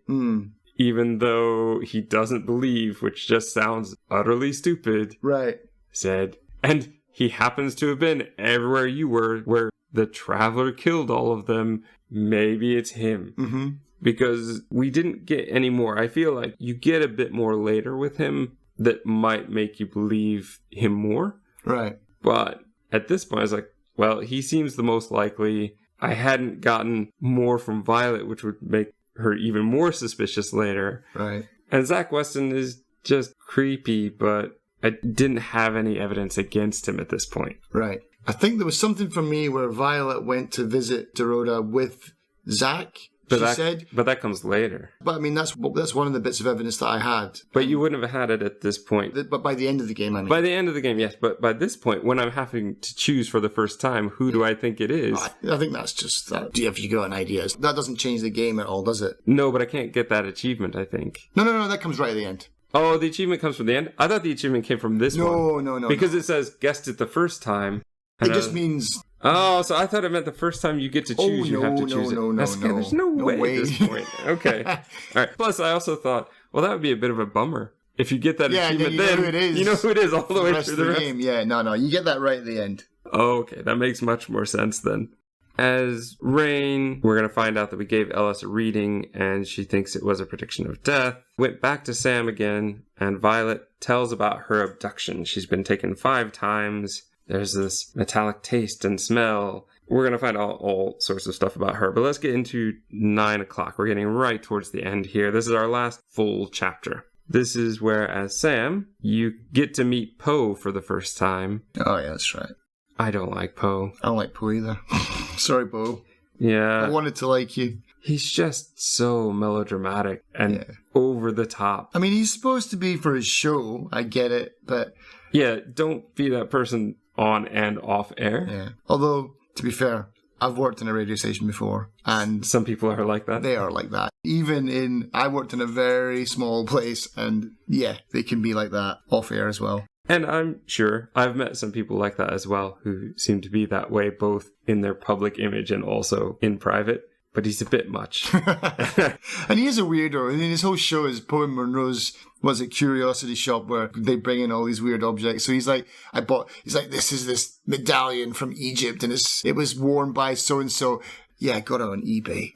even though he doesn't believe, which just sounds utterly stupid. Right. Said, and he happens to have been everywhere you were, where the traveler killed all of them. Maybe it's him. Because we didn't get any more. I feel like you get a bit more later with him that might make you believe him more. Right. But at this point, I was like, well, he seems the most likely. I hadn't gotten more from Violet, which would make her even more suspicious later. Right. And Zach Weston is just creepy, but I didn't have any evidence against him at this point. Right. I think there was something for me where Violet went to visit Dorota with Zack. But that comes later. But I mean, that's one of the bits of evidence that I had. But you wouldn't have had it at this point. But by the end of the game, I mean. By the end of the game, yes. But by this point, when I'm having to choose for the first time, who do I think it is? I think that's just that. If you got an idea, that doesn't change the game at all, does it? No, but I can't get that achievement, I think. No, that comes right at the end. Oh, the achievement comes from the end? I thought the achievement came from this one. No. Because it says, guessed it the first time. It just means... Oh, so I thought it meant the first time you get to choose, you have to choose it. No. There's no way at this point. Okay. All right. Plus, I also thought, well, that would be a bit of a bummer. If you get that achievement, then you know who it is. You know who it is all the way through the rest. Game. Yeah, no, you get that right at the end. Okay, that makes much more sense then. As Rain, we're going to find out that we gave Ellis a reading, and she thinks it was a prediction of death. Went back to Sam again, and Violet tells about her abduction. She's been taken 5 times. There's this metallic taste and smell. We're going to find all sorts of stuff about her. But let's get into 9 o'clock. We're getting right towards the end here. This is our last full chapter. This is where, as Sam, you get to meet Poe for the first time. Oh, yeah, that's right. I don't like Poe. I don't like Poe either. Sorry, Poe. Yeah. I wanted to like you. He's just so melodramatic and over the top. I mean, he's supposed to be for his show. I get it, but... Yeah, don't be that person on and off air. Yeah. Although, to be fair, I've worked in a radio station before, and some people are like that. They are like that. I worked in a very small place, and yeah, they can be like that off air as well. And I'm sure I've met some people like that as well, who seem to be that way both in their public image and also in private. But he's a bit much. And he is a weirdo. I mean, his whole show is Poe and Monroe's, curiosity shop where they bring in all these weird objects. So he's like, this is this medallion from Egypt and it was worn by so-and-so. Yeah, I got it on eBay.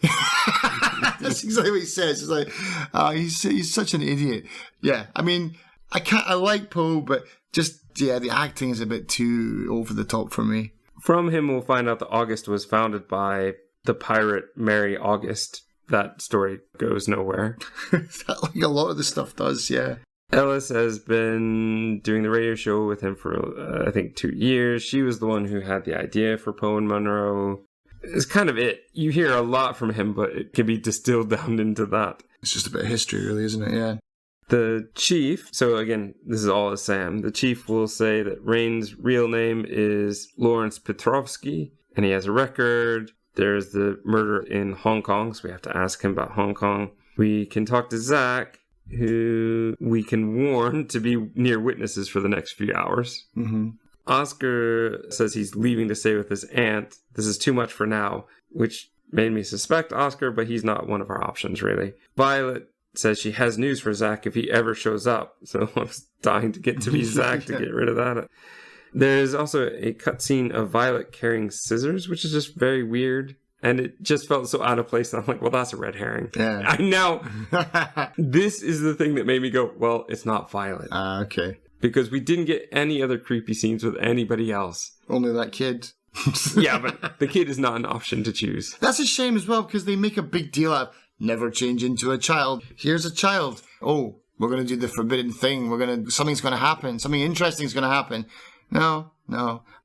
That's exactly what he says. It's like, he's such an idiot. Yeah, I mean, I like Poe, but the acting is a bit too over the top for me. From him, we'll find out that August was founded by the pirate Mary August. That story goes nowhere. Like a lot of the stuff does, yeah. Ellis has been doing the radio show with him for, I think, 2 years. She was the one who had the idea for Poe and Monroe. It's kind of it. You hear a lot from him, but it can be distilled down into that. It's just a bit of history, really, isn't it? Yeah. The chief, so again, this is all as Sam. The chief will say that Rain's real name is Lawrence Petrovsky, and he has a record. There's the murder in Hong Kong, so we have to ask him about Hong Kong. We can talk to Zach, who we can warn to be near witnesses for the next few hours. Mm-hmm. Oscar says he's leaving to stay with his aunt. This is too much for now, which made me suspect Oscar, but he's not one of our options, really. Violet says she has news for Zach if he ever shows up, so I was dying to get to be Zach to get rid of that. There's also a cutscene of Violet carrying scissors, which is just very weird. And it just felt so out of place. And I'm like, well, that's a red herring. Yeah. Now, this is the thing that made me go, well, it's not Violet. Okay. Because we didn't get any other creepy scenes with anybody else. Only that kid. Yeah, but the kid is not an option to choose. That's a shame as well, because they make a big deal out of never change into a child. Here's a child. Oh, we're going to do the forbidden thing. Something's going to happen. Something interesting is going to happen. No.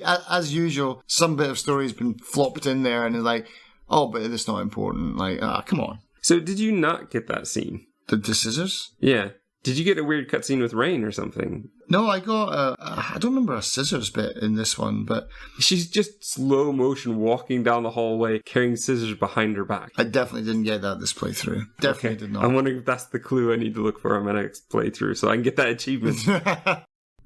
As usual, some bit of story's been flopped in there and it's like, oh, but it's not important. Like, come on. So did you not get that scene? The scissors? Yeah. Did you get a weird cutscene with Rain or something? No, I got I don't remember a scissors bit in this one, but... She's just slow motion walking down the hallway, carrying scissors behind her back. I definitely didn't get that this playthrough. Definitely did not. I'm wondering if that's the clue I need to look for on my next playthrough, so I can get that achievement.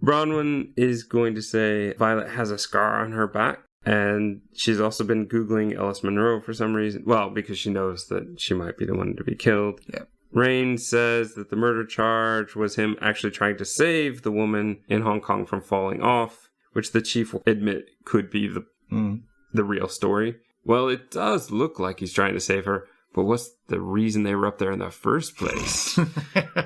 Bronwyn is going to say Violet has a scar on her back, and she's also been Googling Ellis Monroe for some reason. Well, because she knows that she might be the one to be killed. Yeah. Rain says that the murder charge was him actually trying to save the woman in Hong Kong from falling off, which the chief will admit could be the real story. Well, it does look like he's trying to save her, but what's the reason they were up there in the first place?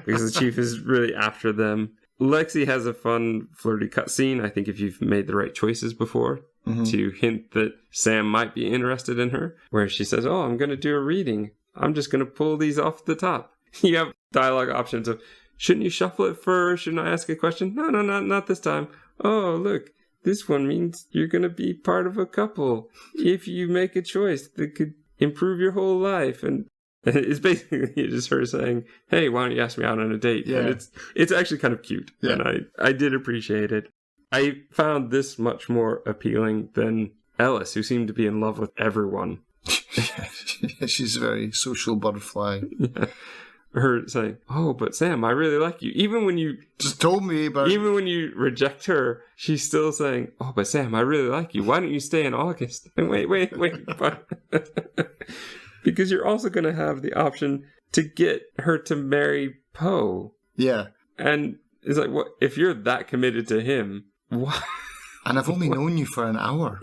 Because the chief is really after them. Lexi has a fun, flirty cutscene, I think if you've made the right choices before, to hint that Sam might be interested in her, where she says, oh, I'm going to do a reading. I'm just going to pull these off the top. You have dialogue options of, shouldn't you shuffle it first? Shouldn't I ask a question? No, not this time. Oh, look, this one means you're going to be part of a couple if you make a choice that could improve your whole life. And it's basically just her saying, hey, why don't you ask me out on a date? Yeah. And it's actually kind of cute. Yeah. And I did appreciate it. I found this much more appealing than Ellis, who seemed to be in love with everyone. She's a very social butterfly. Yeah. Her saying, oh, but Sam, I really like you. Even when you just told me about Even when you reject her, she's still saying, oh, but Sam, I really like you. Why don't you stay in August? And wait. Because you're also going to have the option to get her to marry Poe. Yeah. And it's like, what if you're that committed to him? Why? And I've only known you for an hour.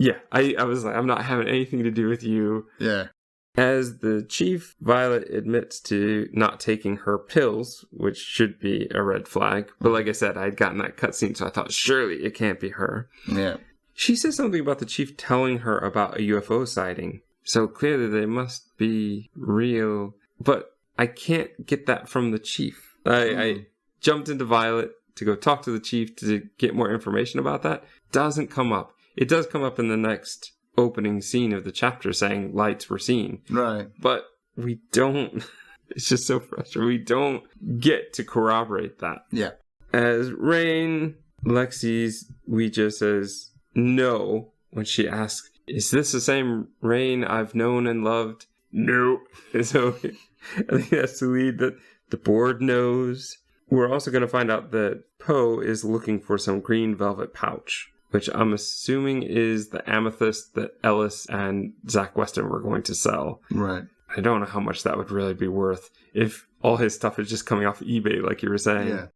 Yeah, I was like, I'm not having anything to do with you. Yeah. As the chief, Violet admits to not taking her pills, which should be a red flag. But like I said, I'd gotten that cutscene, so I thought, surely it can't be her. Yeah. She says something about the chief telling her about a UFO sighting. So clearly they must be real. But I can't get that from the chief. I jumped into Violet to go talk to the chief to get more information about that. Doesn't come up. It does come up in the next opening scene of the chapter saying lights were seen. Right. But we don't... It's just so frustrating. We don't get to corroborate that. Yeah. As Rain, Lexi's Ouija says no when she asks, is this the same Rain I've known and loved? No. So I think that's the lead that the board knows. We're also going to find out that Poe is looking for some green velvet pouch, which I'm assuming is the amethyst that Ellis and Zach Weston were going to sell. Right. I don't know how much that would really be worth if all his stuff is just coming off eBay, like you were saying. Yeah.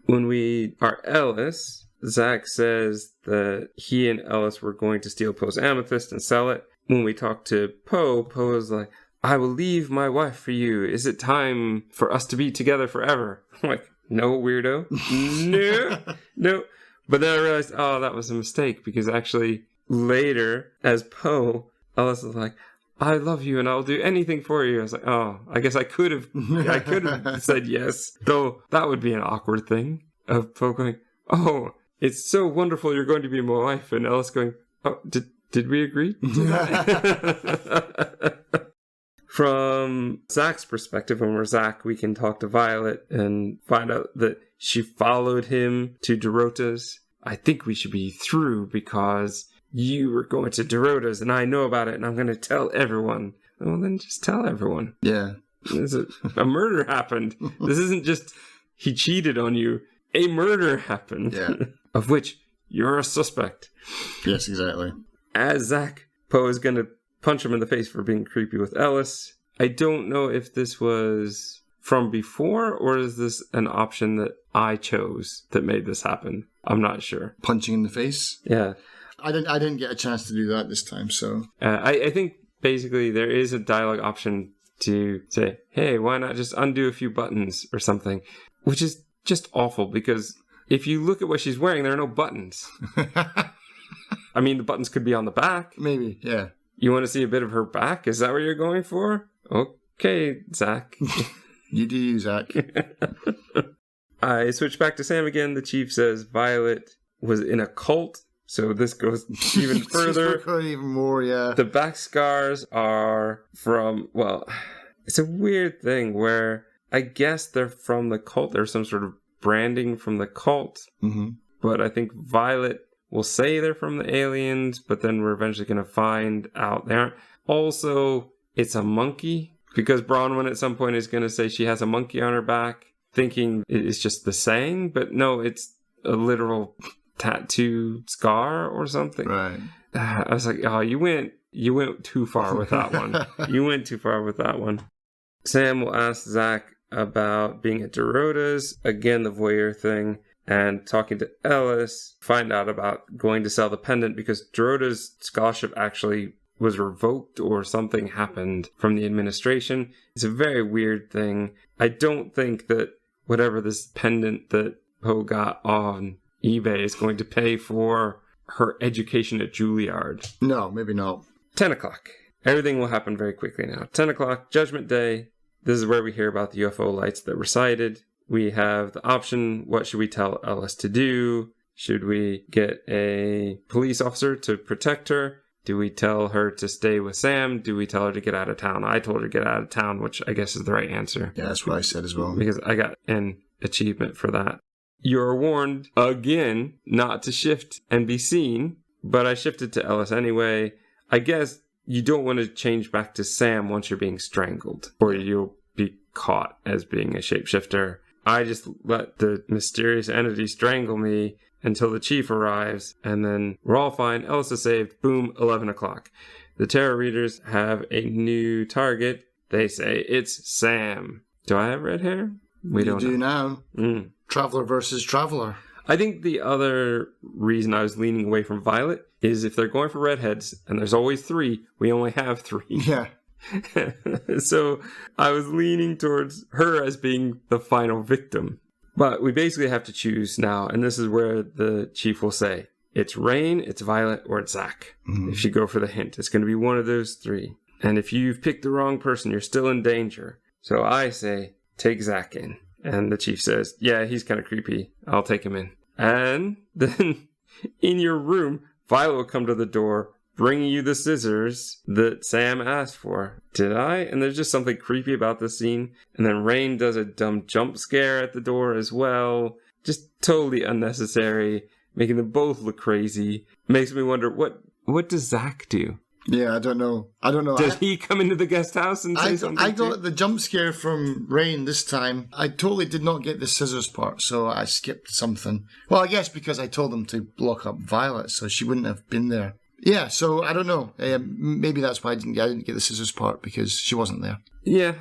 When we are Ellis, Zach says that he and Ellis were going to steal Poe's amethyst and sell it. When we talk to Poe, Poe is like, I will leave my wife for you. Is it time for us to be together forever? I'm like, no, weirdo. No. But then I realized, oh, that was a mistake, because actually later, as Poe, Ellis is like, I love you and I'll do anything for you. I was like, oh, I guess I could have said yes. Though that would be an awkward thing of Poe going, oh, it's so wonderful you're going to be my wife. And Ellis going, oh, did we agree to that? From Zach's perspective, when we're Zach, we can talk to Violet and find out that she followed him to Dorota's. I think we should be through because you were going to Dorota's and I know about it and I'm going to tell everyone. Well, then just tell everyone. Yeah. A murder happened. This isn't just he cheated on you. A murder happened. Yeah. Of which you're a suspect. Yes, exactly. As Zach, Poe is going to punch him in the face for being creepy with Ellis. I don't know if this was from before or is this an option that I chose that made this happen. I'm not sure. Punching in the face? Yeah. I didn't get a chance to do that this time, so... I think basically there is a dialogue option to say, hey, why not just undo a few buttons or something? Which is just awful, because if you look at what she's wearing, there are no buttons. I mean, the buttons could be on the back. Maybe, yeah. You want to see a bit of her back? Is that what you're going for? Okay, Zach. You do you, Zach. I switch back to Sam again. The chief says Violet was in a cult, so this goes even further. Even more, yeah. The back scars are from, well, it's a weird thing where I guess they're from the cult. There's some sort of branding from the cult. Mm-hmm. But I think Violet will say they're from the aliens, but then we're eventually going to find out they aren't. Also, it's a monkey, because Bronwyn at some point is going to say she has a monkey on her back, thinking it's just the saying, but no, it's a literal tattoo scar or something. Right. I was like, oh, you went too far with that one. You went too far with that one. Sam will ask Zach about being at Dorota's, again, the voyeur thing, and talking to Ellis, find out about going to sell the pendant because Dorota's scholarship actually was revoked or something happened from the administration. It's a very weird thing. I don't think that whatever this pendant that Poe got on eBay is going to pay for her education at Juilliard. No, maybe not. 10 o'clock. Everything will happen very quickly now. 10 o'clock, Judgment Day. This is where we hear about the UFO lights that were sighted. We have the option, what should we tell Ellis to do? Should we get a police officer to protect her? Do we tell her to stay with Sam? Do we tell her to get out of town? I told her to get out of town, which I guess is the right answer. Yeah, that's what I said as well. Because I got an achievement for that. You're warned, again, not to shift and be seen, but I shifted to Ellis anyway. I guess you don't want to change back to Sam once you're being strangled, or you'll be caught as being a shapeshifter. I just let the mysterious entity strangle me until the chief arrives, and then we're all fine. Ellis is saved. Boom, 11 o'clock. The tarot readers have a new target. They say it's Sam. Do I have red hair? We don't do know. now. Traveler versus Traveler. I think the other reason I was leaning away from Violet is if they're going for redheads, and there's always 3, we only have 3. Yeah. So I was leaning towards her as being the final victim. But we basically have to choose now, and this is where the chief will say, it's Rain, it's Violet, or it's Zach. Mm-hmm. If you go for the hint, it's going to be one of those 3. And if you've picked the wrong person, you're still in danger. So I say, take Zach in. And the chief says, yeah, he's kind of creepy. I'll take him in. And then in your room, Violet will come to the door, bringing you the scissors that Sam asked for. Did I? And there's just something creepy about the scene. And then Rain does a dumb jump scare at the door as well. Just totally unnecessary, making them both look crazy. Makes me wonder, what does Zach do? Yeah, I don't know. Does he come into the guest house and say something? I got the jump scare from Rain this time. I totally did not get the scissors part, so I skipped something. Well, I guess because I told them to lock up Violet, so she wouldn't have been there. Yeah, so I don't know. Maybe that's why I didn't get the scissors part, because she wasn't there. Yeah.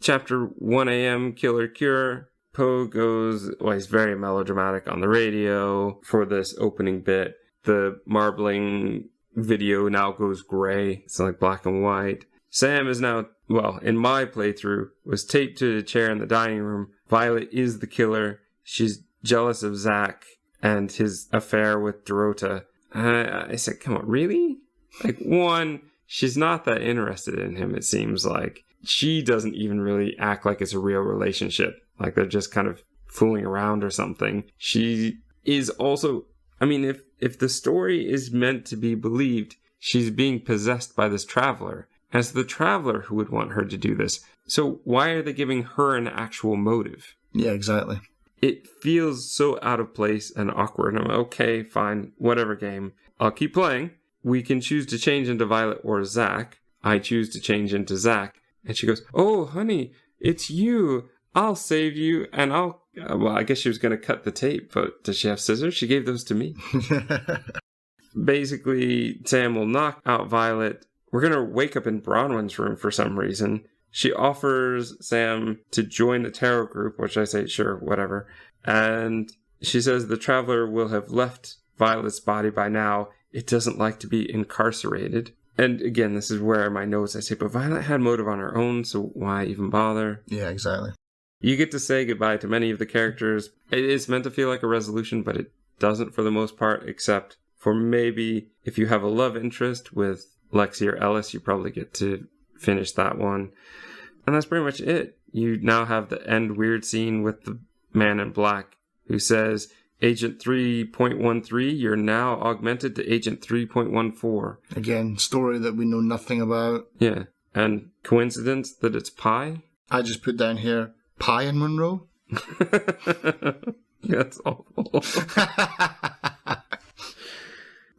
Chapter 1 a.m., Killer Cure. Poe goes, well, he's very melodramatic on the radio for this opening bit. The marbling video now goes gray. It's like black and white. Sam is now, well, in my playthrough, was taped to the chair in the dining room. Violet is the killer. She's jealous of Zach and his affair with Dorota. I said, come on, really? Like, one, she's not that interested in him, it seems like. She doesn't even really act like it's a real relationship. Like they're just kind of fooling around or something. She is also, I mean, if the story is meant to be believed, she's being possessed by this traveler. And it's the traveler who would want her to do this. So why are they giving her an actual motive? Yeah, exactly. It feels so out of place and awkward. And I'm okay, fine, whatever game. I'll keep playing. We can choose to change into Violet or Zach. I choose to change into Zach. And she goes, oh, honey, it's you. I'll save you. And well, I guess she was going to cut the tape, but does she have scissors? She gave those to me. Basically, Sam will knock out Violet. We're going to wake up in Bronwyn's room for some reason. She offers Sam to join the tarot group, which I say, sure, whatever. And she says the traveler will have left Violet's body by now it doesn't like to be incarcerated. And again, this is where my notes I say, but Violet had motive on her own, so why even bother? Yeah, exactly. You get to say goodbye to many of the characters. It is meant to feel like a resolution, but it doesn't for the most part, except for maybe if you have a love interest with Lexi or Ellis, you probably get to finish that one. And that's pretty much it. You now have the end weird scene with the man in black who says, Agent 3.13, you're now augmented to Agent 3.14. Again, story that we know nothing about. Yeah. And coincidence that it's Pi? I just put down here, Pi and Monroe. That's awful.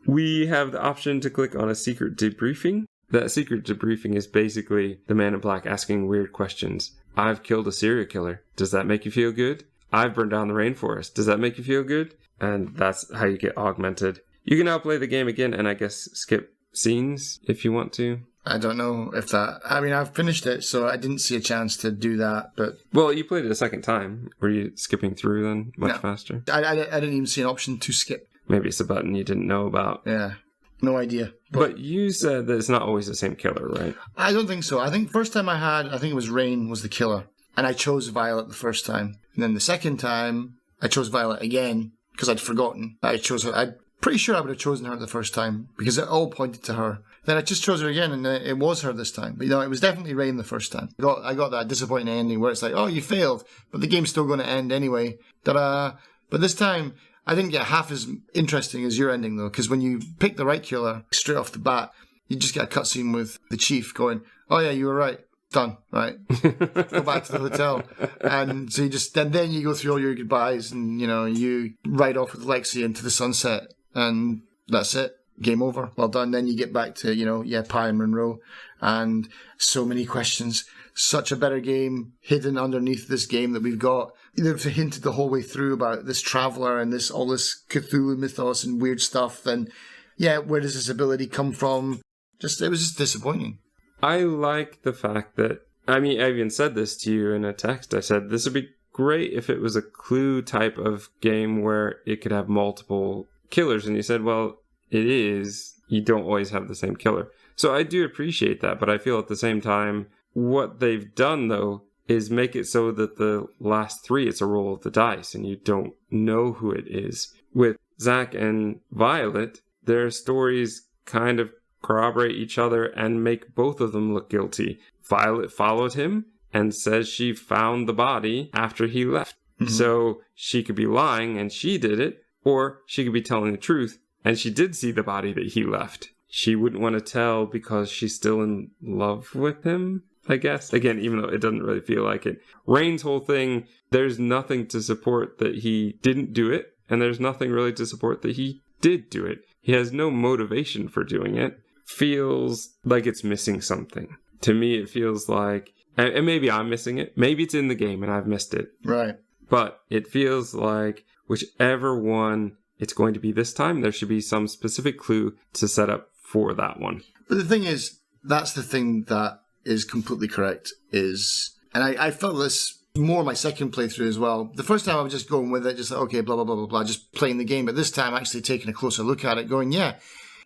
We have the option to click on a secret debriefing. That secret debriefing is basically the man in black asking weird questions. I've killed a serial killer. Does that make you feel good? I've burned down the rainforest. Does that make you feel good? And that's how you get augmented. You can now play the game again and I guess skip scenes if you want to. I don't know if that... I mean, I've finished it, so I didn't see a chance to do that, but... Well, you played it a second time. Were you skipping through then much faster? I didn't even see an option to skip. Maybe it's a button you didn't know about. Yeah, no idea. But you said that it's not always the same killer, right? I don't think so. I think first time I think it was Rain was the killer. And I chose Violet the first time. And then the second time, I chose Violet again because I'd forgotten. I chose her. I'm pretty sure I would have chosen her the first time because it all pointed to her. Then I just chose her again and it was her this time. But it was definitely Rain the first time. I got that disappointing ending where it's like, oh, you failed, but the game's still going to end anyway. Ta-da! But this time, I didn't get half as interesting as your ending though, because when you pick the right killer straight off the bat, you just get a cutscene with the chief going, oh yeah, you were right. Done, right? Go back to the hotel. And so then you go through all your goodbyes and, you ride off with Lexi into the sunset and that's it. Game over. Well done. Then you get back to, Pi and Monroe and so many questions. Such a better game hidden underneath this game that we've got. They've hinted the whole way through about this traveler and all this Cthulhu mythos and weird stuff. And where does this ability come from? It was just disappointing. I like the fact that, I even said this to you in a text. I said, this would be great if it was a Clue type of game where it could have multiple killers. And you said, well, it is. You don't always have the same killer. So I do appreciate that. But I feel at the same time, what they've done, though, is make it so that the last three, it's a roll of the dice and you don't know who it is. With Zach and Violet, their stories kind of corroborate each other and make both of them look guilty. Violet followed him and says she found the body after he left. Mm-hmm. So she could be lying and she did it, or she could be telling the truth and she did see the body that he left. She wouldn't want to tell because she's still in love with him, I guess. Again, even though it doesn't really feel like it. Rain's whole thing, there's nothing to support that he didn't do it, and there's nothing really to support that he did do it. He has no motivation for doing it. Feels like it's missing something. To me, it feels like, and maybe I'm missing it. Maybe it's in the game and I've missed it. Right. But it feels like whichever one it's going to be this time, there should be some specific clue to set up for that one. But the thing is, that's the thing that is completely correct and I felt this more my second playthrough as well. The first time I was just going with it, just like, okay, blah, blah, blah, blah, blah, just playing the game. But this time actually taking a closer look at it, going,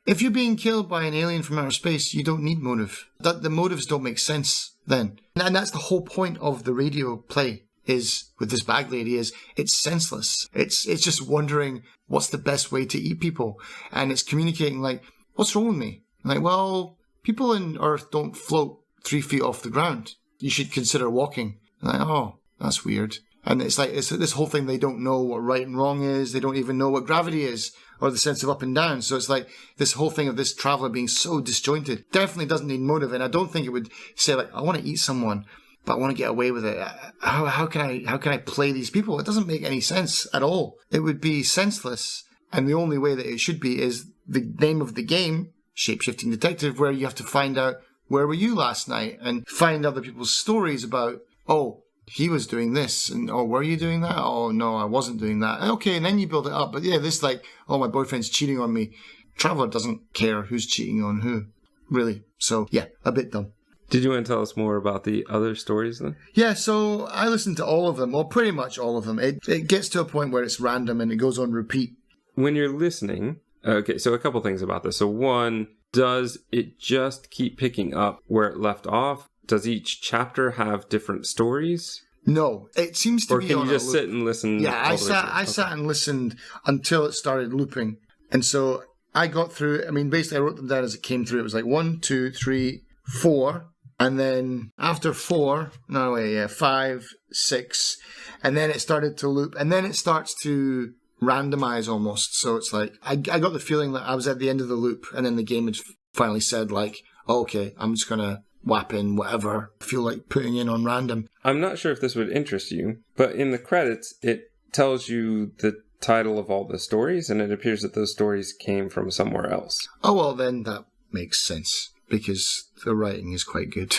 if you're being killed by an alien from outer space, you don't need motive. The motives don't make sense then. And that's the whole point of the radio play is with this bag lady is it's senseless. It's just wondering what's the best way to eat people. And it's communicating like, what's wrong with me? Like, well, people in Earth don't float 3 feet off the ground. You should consider walking. Like, oh, that's weird. And it's like, it's this whole thing, they don't know what right and wrong is. They don't even know what gravity is or the sense of up and down. So it's like this whole thing of this traveler being so disjointed definitely doesn't need motive. And I don't think it would say like, I want to eat someone, but I want to get away with it. How can I play these people? It doesn't make any sense at all. It would be senseless. And the only way that it should be is the name of the game, Shapeshifting Detective, where you have to find out where were you last night and find other people's stories about, oh, he was doing this, and oh, were you doing that? Oh, no, I wasn't doing that. Okay, and then you build it up. But this like, oh, my boyfriend's cheating on me. Traveler doesn't care who's cheating on who, really. So, a bit dumb. Did you want to tell us more about the other stories then? Yeah, so I listened to all of them, or pretty much all of them. It gets to a point where it's random and it goes on repeat. When you're listening, Okay, so a couple things about this. So one, does it just keep picking up where it left off? Does each chapter have different stories? No, it seems to or be can on you just a loop. sit and listen? Yeah, I all the way through? I sat and listened until it started looping. And so I got through, I mean, basically I wrote them down as it came through. It was like 1, 2, 3, 4. And then after 4, 5, 6. And then it started to loop. And then it starts to randomize almost. So it's like, I got the feeling that I was at the end of the loop. And then the game had finally said like, oh, okay, I'm just going to whap in whatever I feel like putting in on random. I'm not sure if this would interest you, but in the credits, it tells you the title of all the stories, and it appears that those stories came from somewhere else. Oh, well, then that makes sense, because the writing is quite good.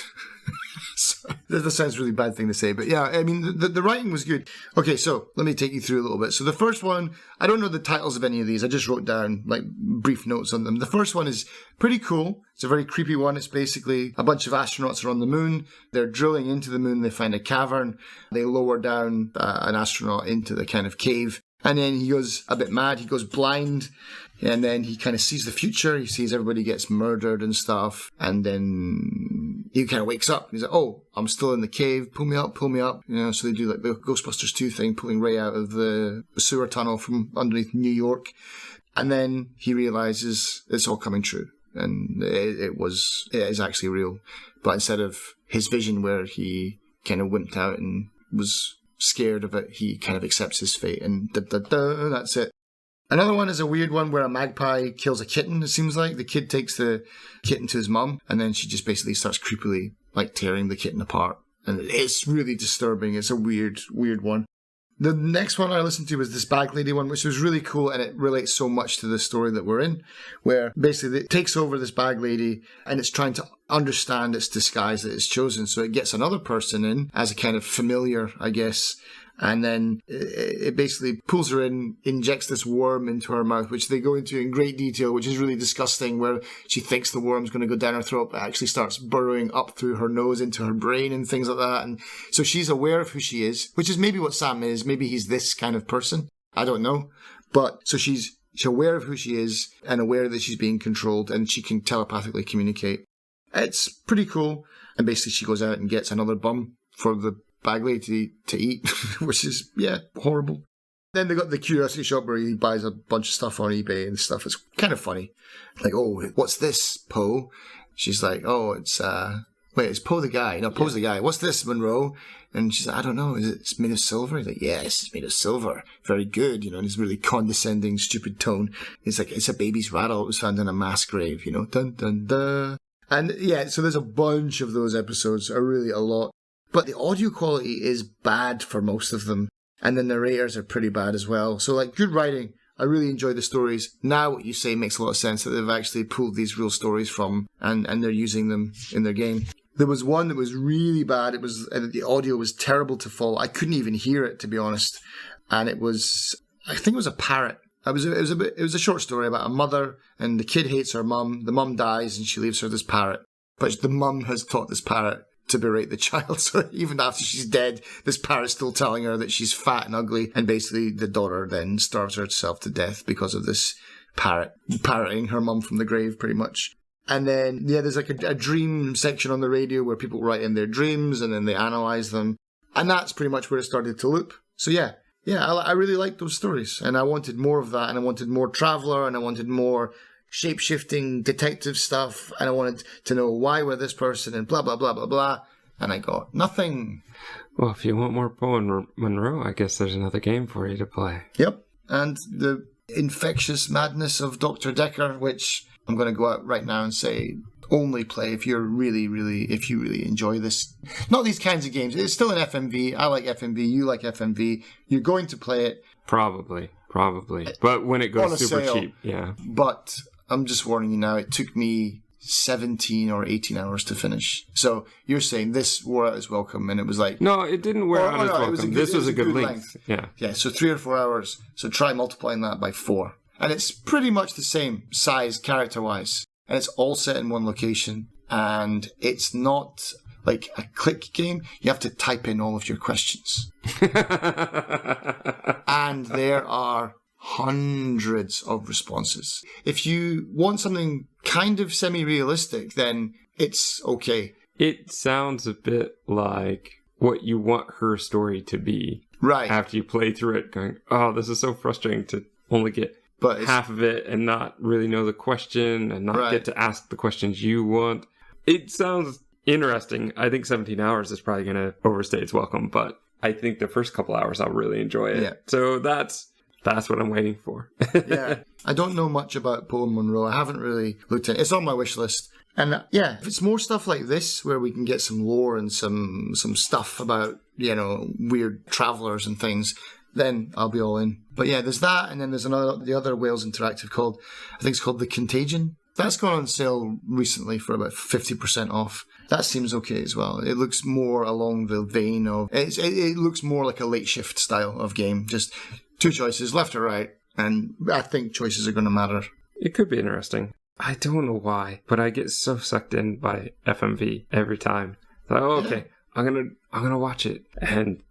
So, that sounds a really bad thing to say, but yeah, I mean, the writing was good. Okay, so let me take you through a little bit. So the first one, I don't know the titles of any of these. I just wrote down like brief notes on them. The first one is pretty cool. It's a very creepy one. It's basically a bunch of astronauts are on the moon. They're drilling into the moon. They find a cavern. They lower down an astronaut into the kind of cave. And then he goes a bit mad. He goes blind. And then he kind of sees the future. He sees everybody gets murdered and stuff. And then he kind of wakes up. He's like, oh, I'm still in the cave. Pull me up, pull me up. You know, so they do like the Ghostbusters 2 thing, pulling Ray out of the sewer tunnel from underneath New York. And then he realizes it's all coming true. And it is actually real. But instead of his vision where he kind of wimped out and was scared of it, he kind of accepts his fate, and that's it. Another one is a weird one where a magpie kills a kitten, it seems like. The kid takes the kitten to his mum, and then she just basically starts creepily like tearing the kitten apart. And it's really disturbing. It's a weird one. The next one I listened to was this bag lady one, which was really cool, and it relates so much to the story that we're in, where basically it takes over this bag lady and it's trying to understand its disguise that it's chosen. So it gets another person in as a kind of familiar, I guess, and then it basically pulls her in, injects this worm into her mouth, which they go into in great detail, which is really disgusting, where she thinks the worm's going to go down her throat, but actually starts burrowing up through her nose into her brain and things like that. And so she's aware of who she is, which is maybe what Sam is. Maybe he's this kind of person. I don't know. But so she's aware of who she is and aware that she's being controlled, and she can telepathically communicate. It's pretty cool. And basically she goes out and gets another bum for the bag lady to eat, which is, yeah, horrible. Then they got the curiosity shop where he buys a bunch of stuff on eBay and stuff. It's kind of funny. Like, oh, what's this, Poe? She's like, oh, it's Poe the guy. No, Poe's the guy. What's this, Monroe? And she's like, I don't know. It's made of silver? He's like, yes, it's made of silver. Very good, in his really condescending, stupid tone. It's like, it's a baby's rattle. It was found in a mass grave, dun, dun, dun. And yeah, so there's a bunch of those episodes, really a lot. But the audio quality is bad for most of them. And the narrators are pretty bad as well. So, like, good writing. I really enjoy the stories. Now what you say makes a lot of sense, that they've actually pulled these real stories from and they're using them in their game. There was one that was really bad. The audio was terrible to follow. I couldn't even hear it, to be honest. And I think it was a parrot. It was a short story about a mother, and the kid hates her mum. The mum dies and she leaves her this parrot. But the mum has taught this parrot to berate the child, so even after she's dead, this parrot's still telling her that she's fat and ugly, and basically the daughter then starves herself to death because of this parroting her mum from the grave, pretty much. And then, yeah, there's like a dream section on the radio where people write in their dreams and then they analyze them, and that's pretty much where it started to loop. So yeah, I really liked those stories, and I wanted more of that, and I wanted more Traveller, and I wanted more shape-shifting detective stuff, and I wanted to know why we're this person and blah, blah, blah, blah, blah, and I got nothing. Well, if you want more Poe and Monroe, I guess there's another game for you to play. Yep, and the infectious madness of Dr. Decker, which I'm going to go out right now and say only play if you really enjoy this. Not these kinds of games. It's still an FMV. I like FMV. You like FMV. You're going to play it. Probably. But when it goes super sale, cheap, yeah. But I'm just warning you now, it took me 17 or 18 hours to finish. So you're saying this wore out its welcome, and it was like... No, it didn't wear out its welcome. This was a good length. Yeah, so 3 or 4 hours. So try multiplying that by 4. And it's pretty much the same size character-wise. And it's all set in one location. And it's not like a click game. You have to type in all of your questions. And there are hundreds of responses. If you want something kind of semi-realistic, then it's okay. It sounds a bit like what you want her story to be. Right. After you play through it, going, oh, this is so frustrating to only get half of it and not really know the question and not get to ask the questions you want. It sounds interesting. I think 17 hours is probably going to overstay its welcome, but I think the first couple hours I'll really enjoy it. Yeah. So that's what I'm waiting for. Yeah. I don't know much about Poe and Monroe. I haven't really looked at it. It's on my wish list. And yeah, if it's more stuff like this where we can get some lore and some stuff about, weird travelers and things, then I'll be all in. But yeah, there's that, and then there's the other Wales Interactive I think it's called The Contagion. That's gone on sale recently for about 50% off. That seems okay as well. It looks more along the vein of... It looks more like a late shift style of game. Just two choices, left or right, and I think choices are going to matter. It could be interesting. I don't know why, but I get so sucked in by FMV every time. Like, okay, I'm gonna watch it, and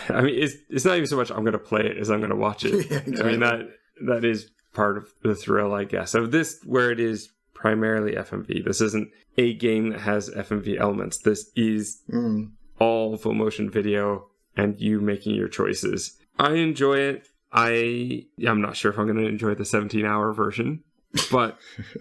I mean, it's not even so much I'm gonna play it as I'm gonna watch it. Yeah, exactly. I mean that is part of the thrill, I guess. Of this, where it is primarily FMV. This isn't a game that has FMV elements. This is all full motion video and you making your choices. I enjoy it. I'm not sure if I'm going to enjoy the 17-hour version, but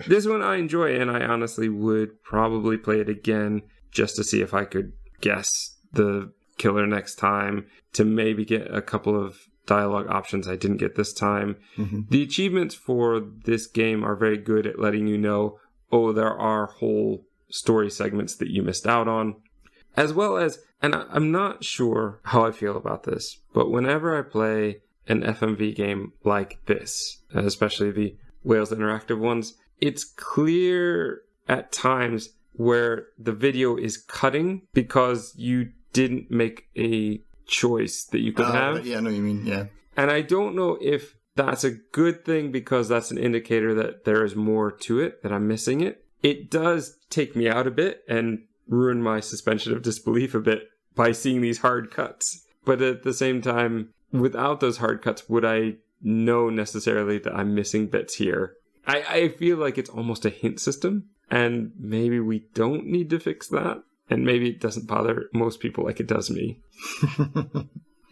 this one I enjoy, and I honestly would probably play it again just to see if I could guess the killer next time, to maybe get a couple of dialogue options I didn't get this time. Mm-hmm. The achievements for this game are very good at letting you know, oh, there are whole story segments that you missed out on, as well as, and I'm not sure how I feel about this, but whenever I play an FMV game like this, especially the Wales Interactive ones, it's clear at times where the video is cutting because you didn't make a choice that you could have. Yeah, I know what you mean, yeah. And I don't know if that's a good thing because that's an indicator that there is more to it, that I'm missing it. It does take me out a bit and ruin my suspension of disbelief a bit by seeing these hard cuts. But at the same time, without those hard cuts, would I know necessarily that I'm missing bits here? I feel like it's almost a hint system, and maybe we don't need to fix that. And maybe it doesn't bother most people like it does me.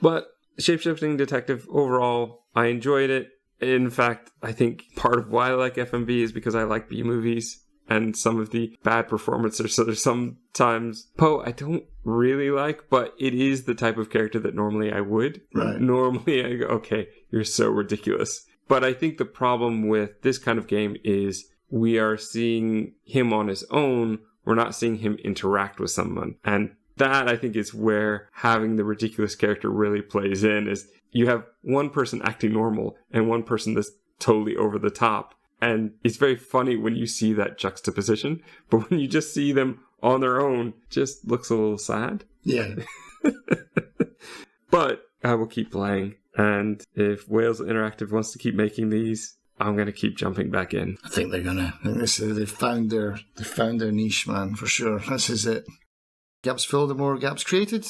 But Shapeshifting Detective, overall, I enjoyed it. In fact, I think part of why I like FMV is because I like B-movies. And some of the bad performances, so there's sometimes Poe I don't really like, but it is the type of character that normally I would. Right. Normally I go, okay, you're so ridiculous. But I think the problem with this kind of game is we are seeing him on his own. We're not seeing him interact with someone. And that, I think, is where having the ridiculous character really plays in, is you have one person acting normal and one person that's totally over the top. And it's very funny when you see that juxtaposition. But when you just see them on their own, it just looks a little sad. Yeah. But I will keep playing. And if Wales Interactive wants to keep making these, I'm going to keep jumping back in. I think they're going to. They've found their niche, man, for sure. This is it. Gaps filled, the more gaps created.